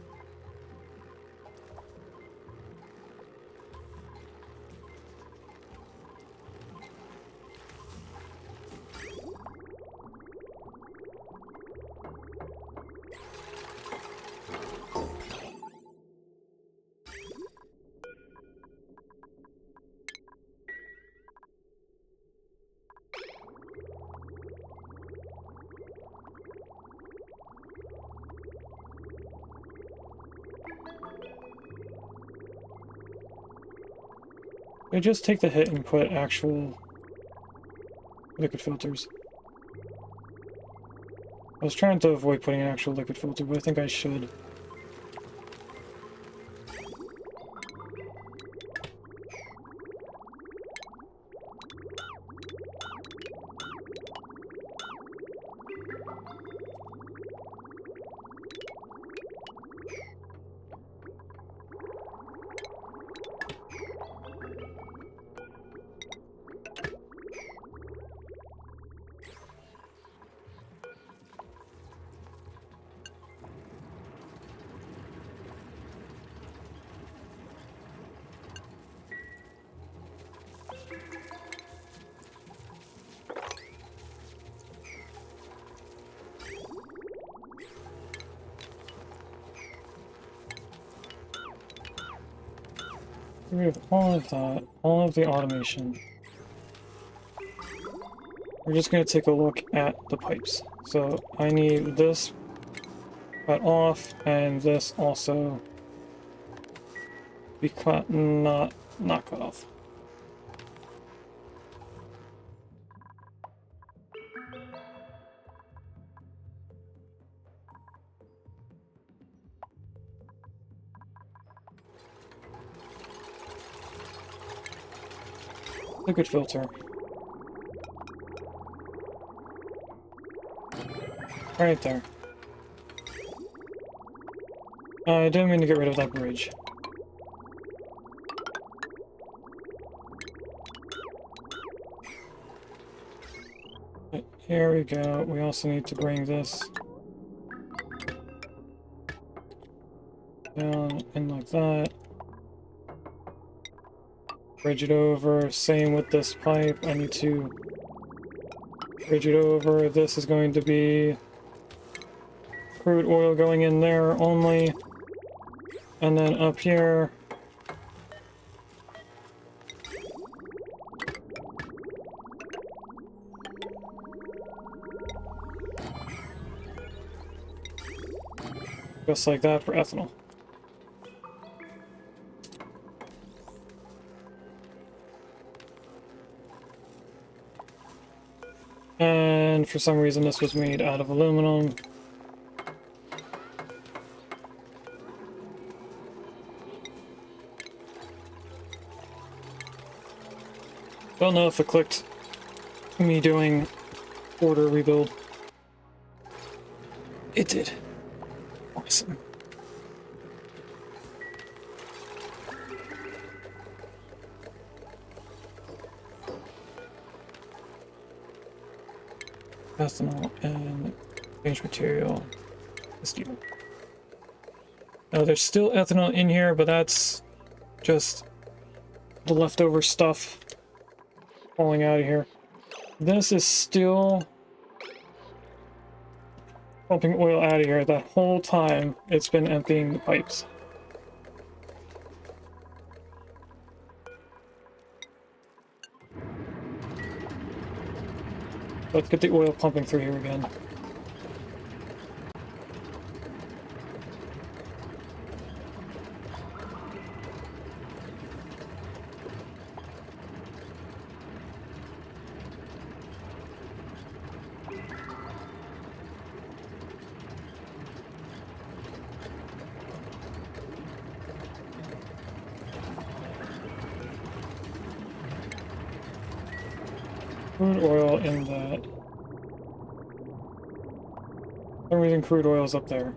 I just take the hit and put actual liquid filters. I was trying to avoid putting an actual liquid filter, but I think I should. We have all of that, all of the automation. We're just going to take a look at the pipes. So I need this cut off, and this also be cut, not cut off. Liquid filter. Right there. I didn't mean to get rid of that bridge. But here we go. We also need to bring this down in like that. Bridge it over. Same with this pipe. I need to bridge it over. This is going to be crude oil going in there only. And then up here, just like that for ethanol. And for some reason this was made out of aluminum. Don't know if it clicked me doing order rebuild. It did. Awesome. Ethanol and change material. Steel. Now there's still ethanol in here, but that's just the leftover stuff falling out of here. This is still pumping oil out of here. That whole time it's been emptying the pipes. Let's get the oil pumping through here again. Crude oil in that. For some reason crude oil is up there.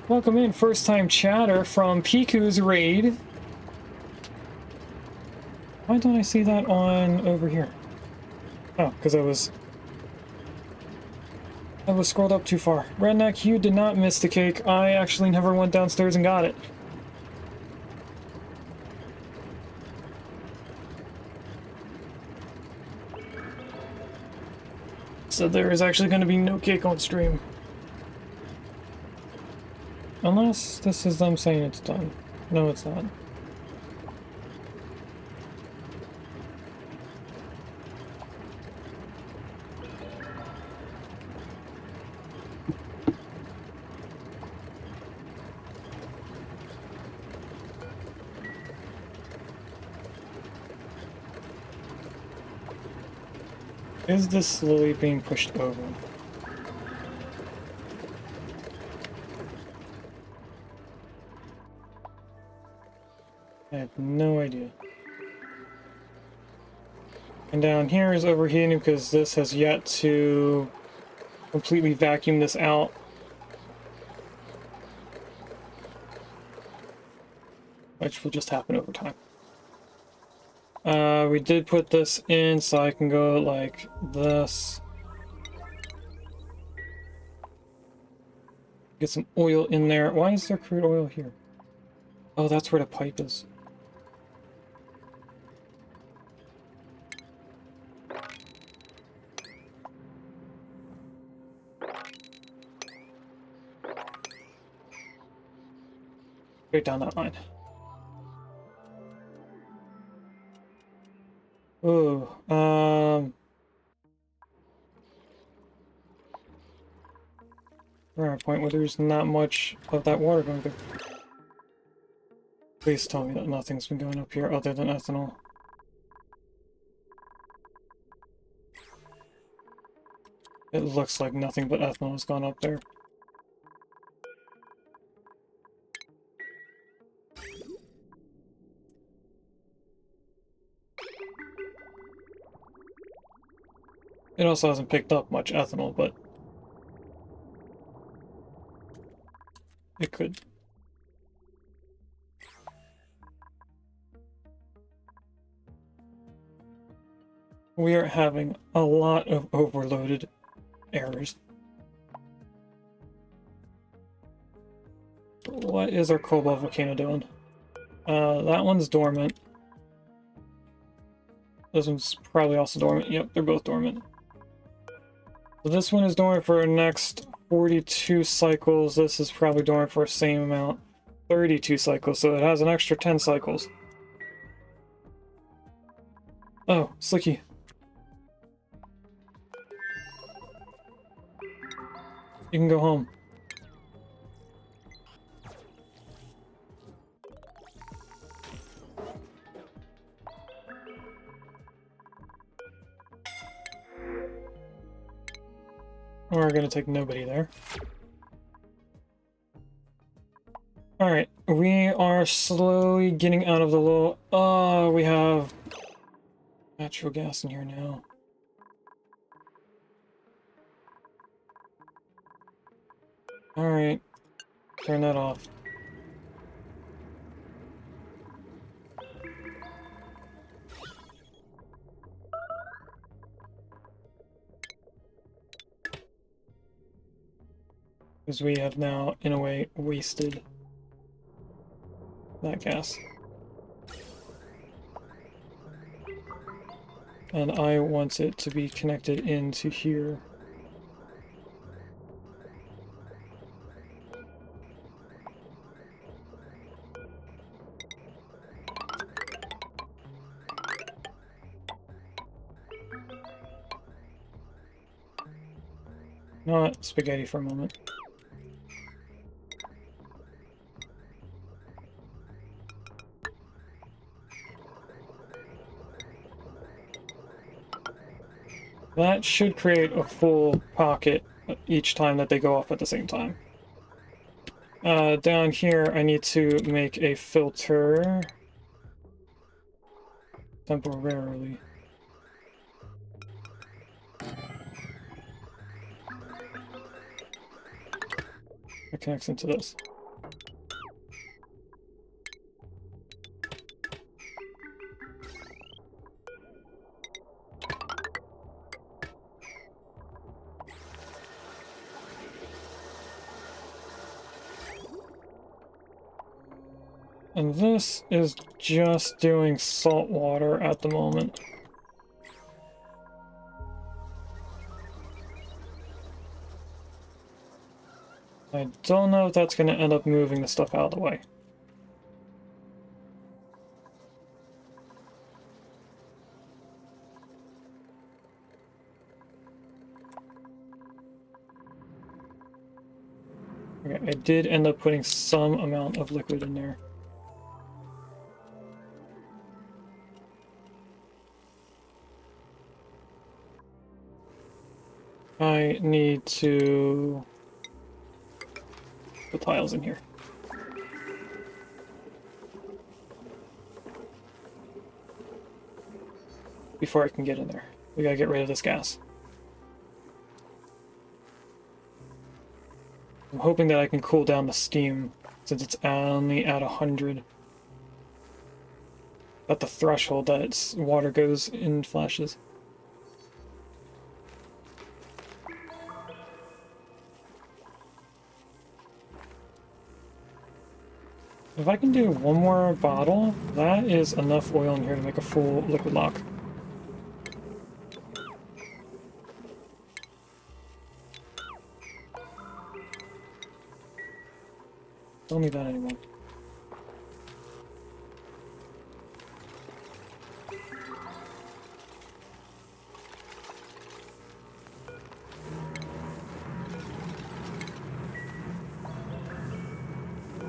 Welcome in, first time chatter from Piku's Raid. Why don't I see that on over here? Oh, because I was scrolled up too far. Redneck, you did not miss the cake. I actually never went downstairs and got it. So there is actually going to be no cake on stream. Unless this is them saying it's done. No, it's not. Is this slowly being pushed over? I have no idea. And down here is overheating because this has yet to completely vacuum this out. Which will just happen over time. We did put this in so I can go like this. Get some oil in there. Why is there crude oil here? Oh, that's where the pipe is. Straight down that line. Ooh, we're at a point where there's not much of that water going through. Please tell me that nothing's been going up here other than ethanol. It looks like nothing but ethanol has gone up there. It also hasn't picked up much ethanol, but it could. We are having a lot of overloaded errors. What is our cobalt volcano doing? That one's dormant. This one's probably also dormant. Yep, they're both dormant. So this one is dormant for our next 42 cycles. This is probably dormant for the same amount. 32 cycles, so it has an extra 10 cycles. Oh, Slicky. You can go home. We're gonna take nobody there. Alright, we are slowly getting out of the low. Oh, we have natural gas in here now. Alright, turn that off. Because we have now, in a way, wasted that gas. And I want it to be connected into here. Not spaghetti for a moment. That should create a full pocket each time that they go off at the same time. Down here, I need to make a filter temporarily. It connects into this. And this is just doing salt water at the moment. I don't know if that's going to end up moving the stuff out of the way. Okay, I did end up putting some amount of liquid in there. I need to put tiles in here. Before I can get in there. We gotta get rid of this gas. I'm hoping that I can cool down the steam since it's only at 100. At the threshold that its water goes in flashes. If I can do one more bottle, that is enough oil in here to make a full liquid lock. Don't need that anymore.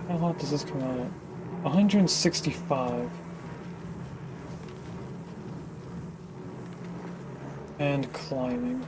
How hot does this come out at? 165. And climbing.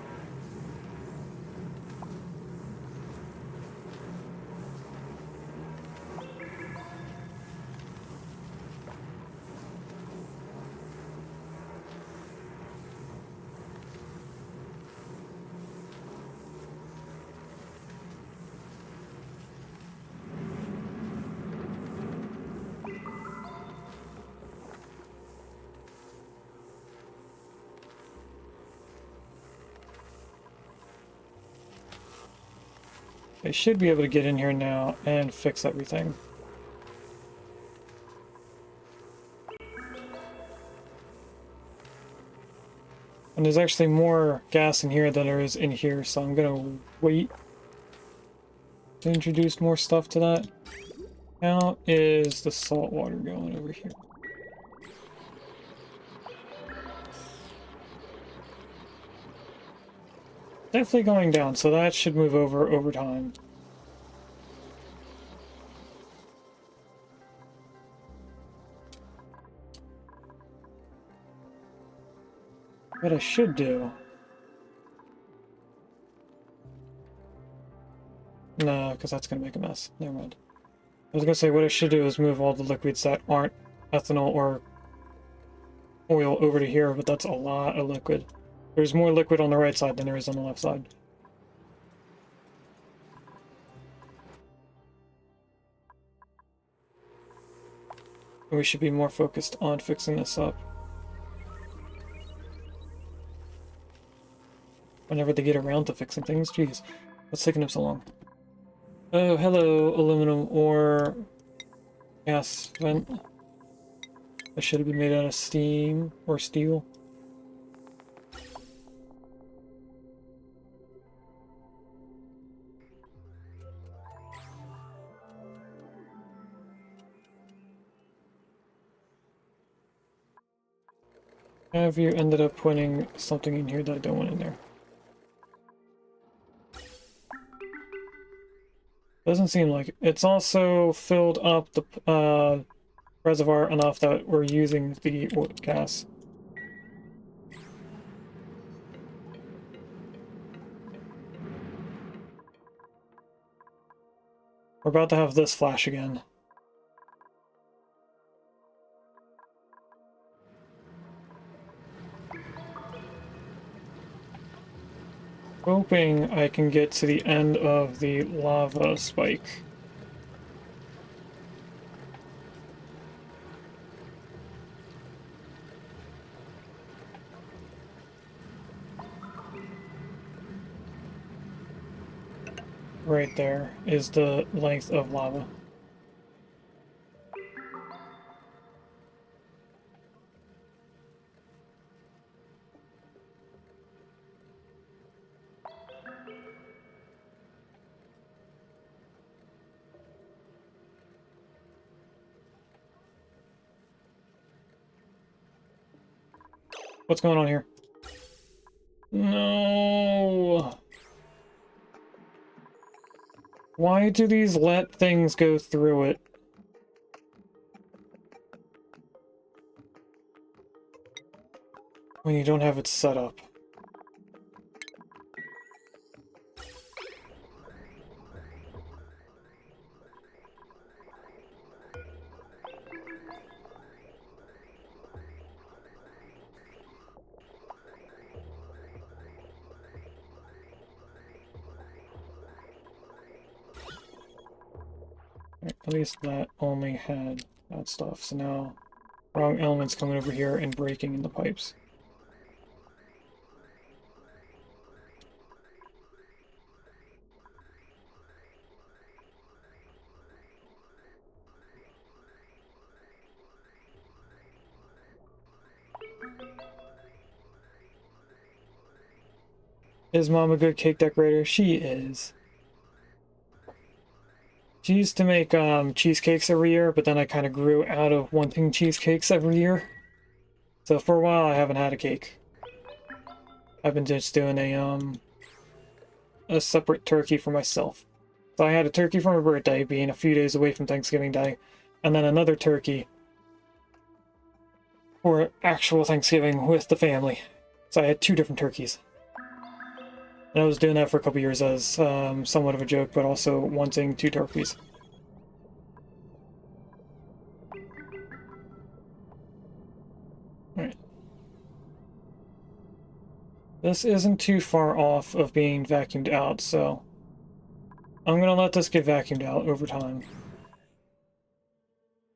I should be able to get in here now and fix everything. And there's actually more gas in here than there is in here, so I'm gonna wait to introduce more stuff to that. How is the salt water going over here? Definitely going down, so that should move over time. What I should do... No, because that's going to make a mess. Never mind. I was going to say what I should do is move all the liquids that aren't ethanol or oil over to here, but that's a lot of liquid. There's more liquid on the right side than there is on the left side. We should be more focused on fixing this up. Whenever they get around to fixing things. Jeez, what's taking them so long? Oh, hello, aluminum ore gas vent. That should have been made out of steam or steel. Have you ended up putting something in here that I don't want in there? Doesn't seem like it. It's also filled up the reservoir enough that we're using the gas. We're about to have this flash again. Hoping I can get to the end of the lava spike. Right there is the length of lava. What's going on here? No! Why do these let things go through it? When you don't have it set up. At least that only had that stuff, so now wrong elements coming over here and breaking in the pipes. Is Mom a good cake decorator? She is. She used to make cheesecakes every year, but then I kind of grew out of wanting cheesecakes every year. So for a while I haven't had a cake. I've been just doing a separate turkey for myself. So I had a turkey for my birthday, being a few days away from Thanksgiving Day, and then another turkey for actual Thanksgiving with the family. So I had two different turkeys. And I was doing that for a couple years as somewhat of a joke, but also wanting two turkeys. Alright. This isn't too far off of being vacuumed out, so I'm gonna let this get vacuumed out over time.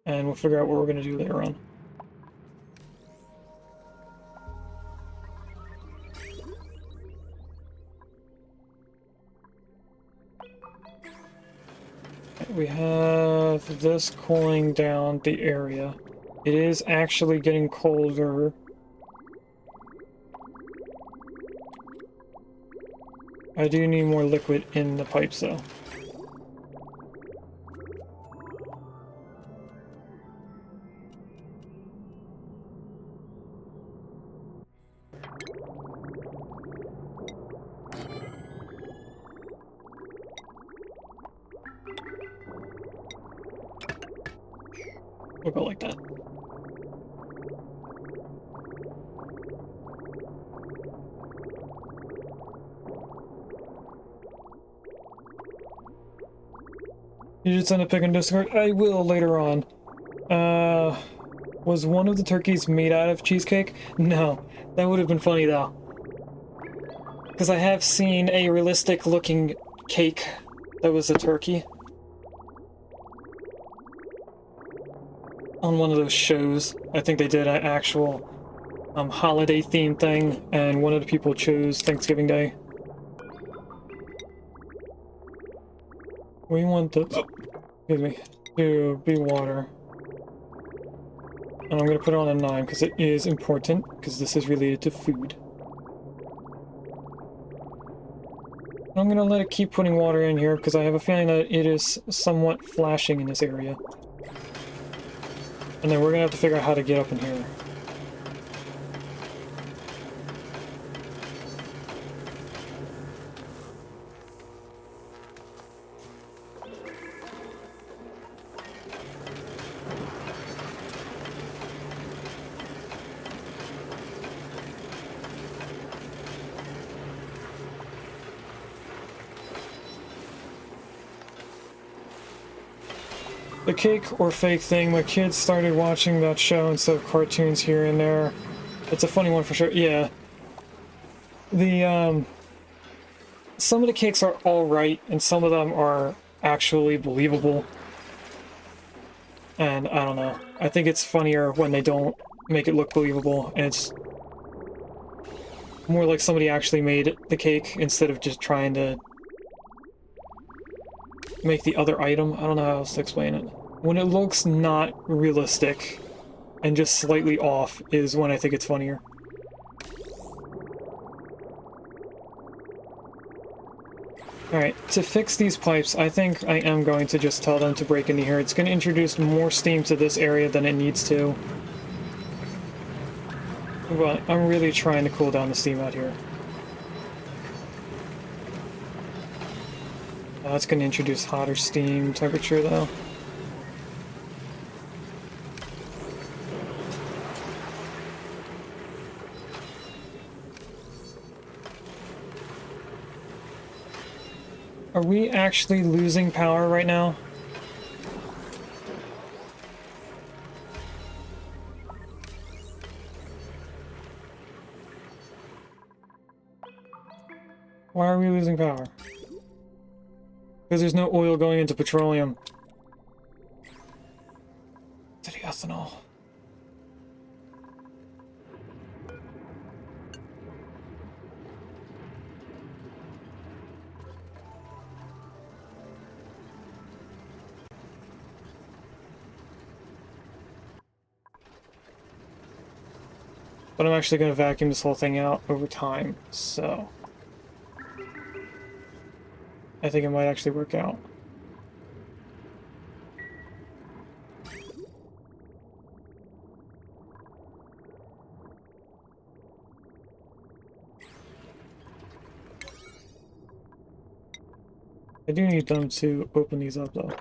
And we'll figure out what we're gonna do later on. We have this cooling down the area. It is actually getting colder. I do need more liquid in the pipes though. We'll go like that. You should send a pic on Discord. I will later on. Was one of the turkeys made out of cheesecake? No. That would have been funny though. Because I have seen a realistic looking cake that was a turkey. On one of those shows. I think they did an actual holiday themed thing, and one of the people chose Thanksgiving Day. We want this, excuse me, to be water. And I'm going to put it on a 9 because it is important, because this is related to food. I'm going to let it keep putting water in here because I have a feeling that it is somewhat flashing in this area. And then we're going to have to figure out how to get up in here. The cake or fake thing, my kids started watching that show instead of cartoons here and there. It's a funny one for sure. Yeah. Some of the cakes are alright, and some of them are actually believable. And I don't know. I think it's funnier when they don't make it look believable, and it's more like somebody actually made the cake instead of just trying to make the other item. I don't know how else to explain it. When it looks not realistic and just slightly off is when I think it's funnier. Alright, to fix these pipes, I think I am going to just tell them to break into here. It's going to introduce more steam to this area than it needs to. But I'm really trying to cool down the steam out here. That's going to introduce hotter steam temperature, though. Are we actually losing power right now? Why are we losing power? Because there's no oil going into petroleum. To the ethanol. But I'm actually going to vacuum this whole thing out over time, so I think it might actually work out. I do need them to open these up, though.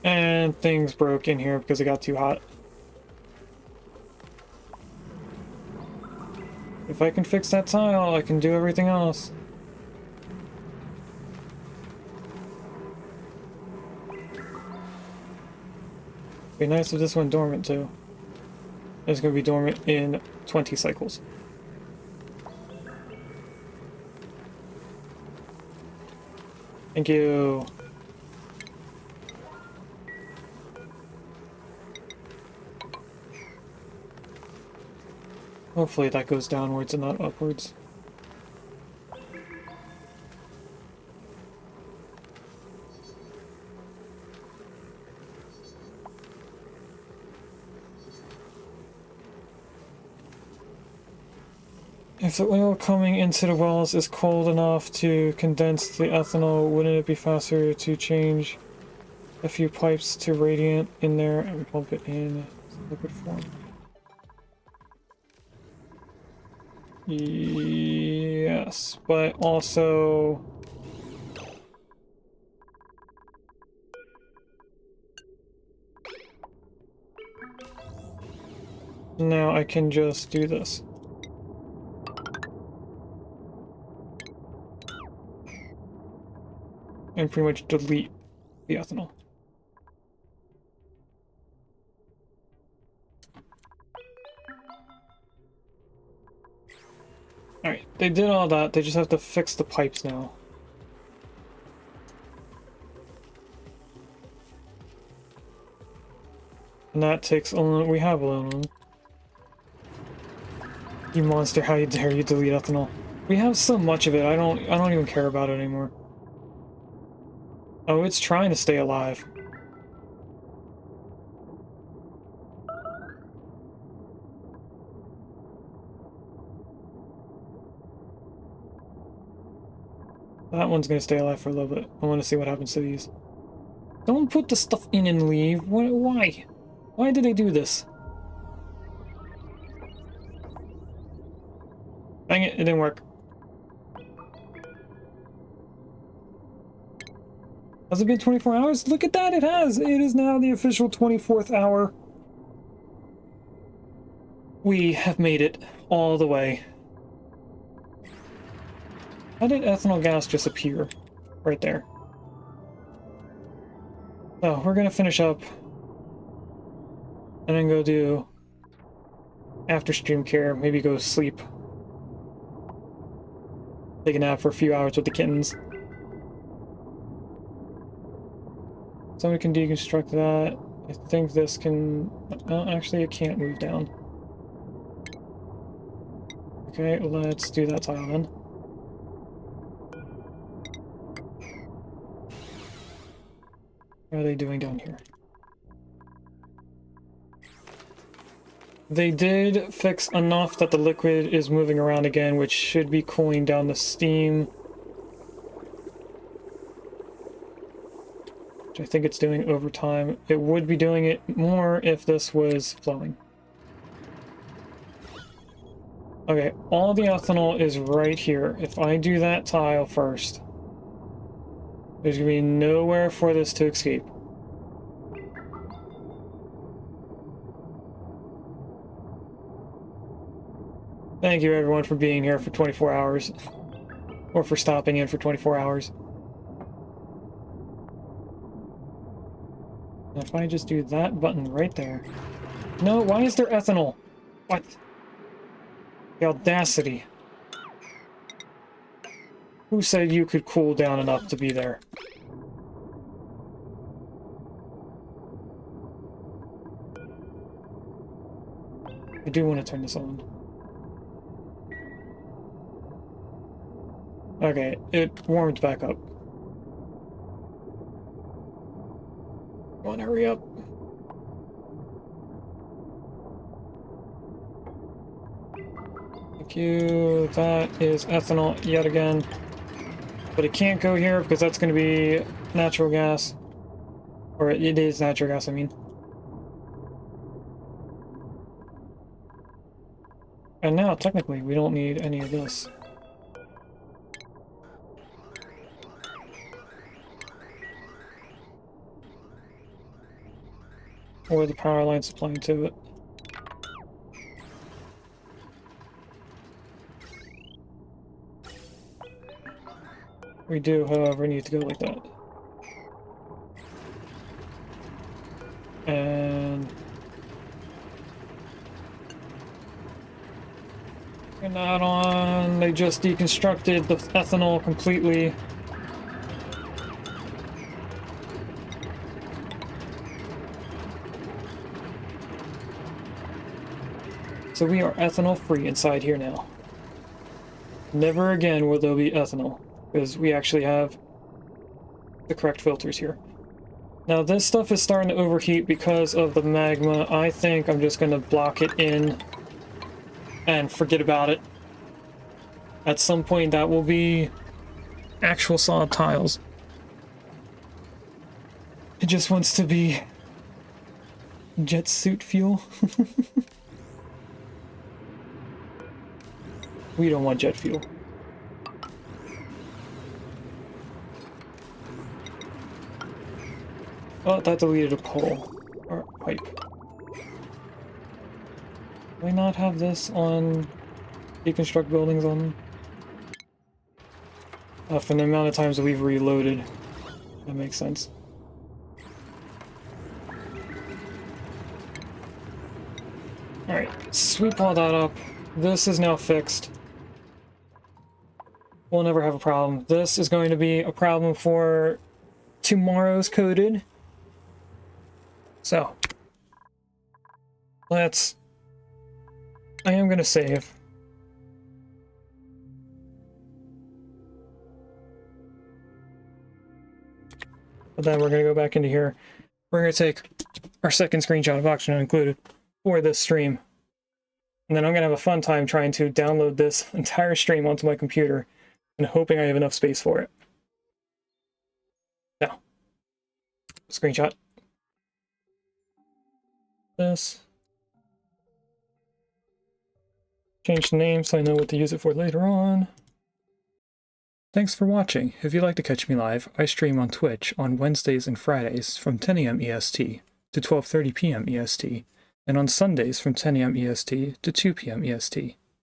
And things broke in here because it got too hot. If I can fix that tile, I can do everything else. Be nice if this went dormant too. It's going to be dormant in 20 cycles. Thank you. Hopefully that goes downwards and not upwards. If the oil coming into the wells is cold enough to condense the ethanol, wouldn't it be faster to change a few pipes to radiant in there and pump it in liquid form? Yes, but also now I can just do this. And pretty much delete the ethanol. Alright, they did all that, they just have to fix the pipes now. And that takes aluminum. We have aluminum. You monster, how you dare you delete ethanol. We have so much of it, I don't even care about it anymore. Oh, it's trying to stay alive. That one's gonna stay alive for a little bit. I want to see what happens to these. Don't put the stuff in and leave. Why? Why did they do this? Dang it, it didn't work. Has it been 24 hours? Look at that, it has! It is now the official 24th hour. We have made it all the way. How did ethanol gas just appear? Right there. So, we're gonna finish up. And then go do after stream care, maybe go sleep. Take a nap for a few hours with the kittens. Somebody can deconstruct that. I think this can... actually, it can't move down. Okay, let's do that tile then. What are they doing down here? They did fix enough that the liquid is moving around again, which should be cooling down the steam. Which I think it's doing over time. It would be doing it more if this was flowing. Okay, all the ethanol is right here. If I do that tile first, there's gonna be nowhere for this to escape. Thank you everyone for being here for 24 hours. Or for stopping in for 24 hours. And if I just do that button right there... No, why is there ethanol? What? The audacity. Who said you could cool down enough to be there? I do want to turn this on. Okay, it warmed back up. Come on, hurry up. Thank you. That is ethanol yet again. But it can't go here because that's going to be natural gas. Or it is natural gas, I mean. And now, technically, we don't need any of this. Or the power line supplying to it. We do, however, need to go like that. And... turn that on. They just deconstructed the ethanol completely. So we are ethanol free inside here now. Never again will there be ethanol, because we actually have the correct filters here. Now this stuff is starting to overheat because of the magma. I think I'm just going to block it in and forget about it. At some point that will be actual solid tiles. It just wants to be jet suit fuel. We don't want jet fuel. Oh, that deleted a pole. Or pipe. Do I not have this on deconstruct buildings on them? For the amount of times that we've reloaded. That makes sense. Alright, sweep all that up. This is now fixed. We'll never have a problem. This is going to be a problem for tomorrow's coded. So, let's... I am going to save. But then we're going to go back into here. We're going to take our second screenshot of Oxygen Included for this stream. And then I'm going to have a fun time trying to download this entire stream onto my computer and hoping I have enough space for it. Now, screenshot. This. Change the name so I know what to use it for later on. Thanks for watching. If you'd like to catch me live, I stream on Twitch on Wednesdays and Fridays from 10 AM EST to 12:30 PM EST, and on Sundays from 10 AM EST to 2 PM EST.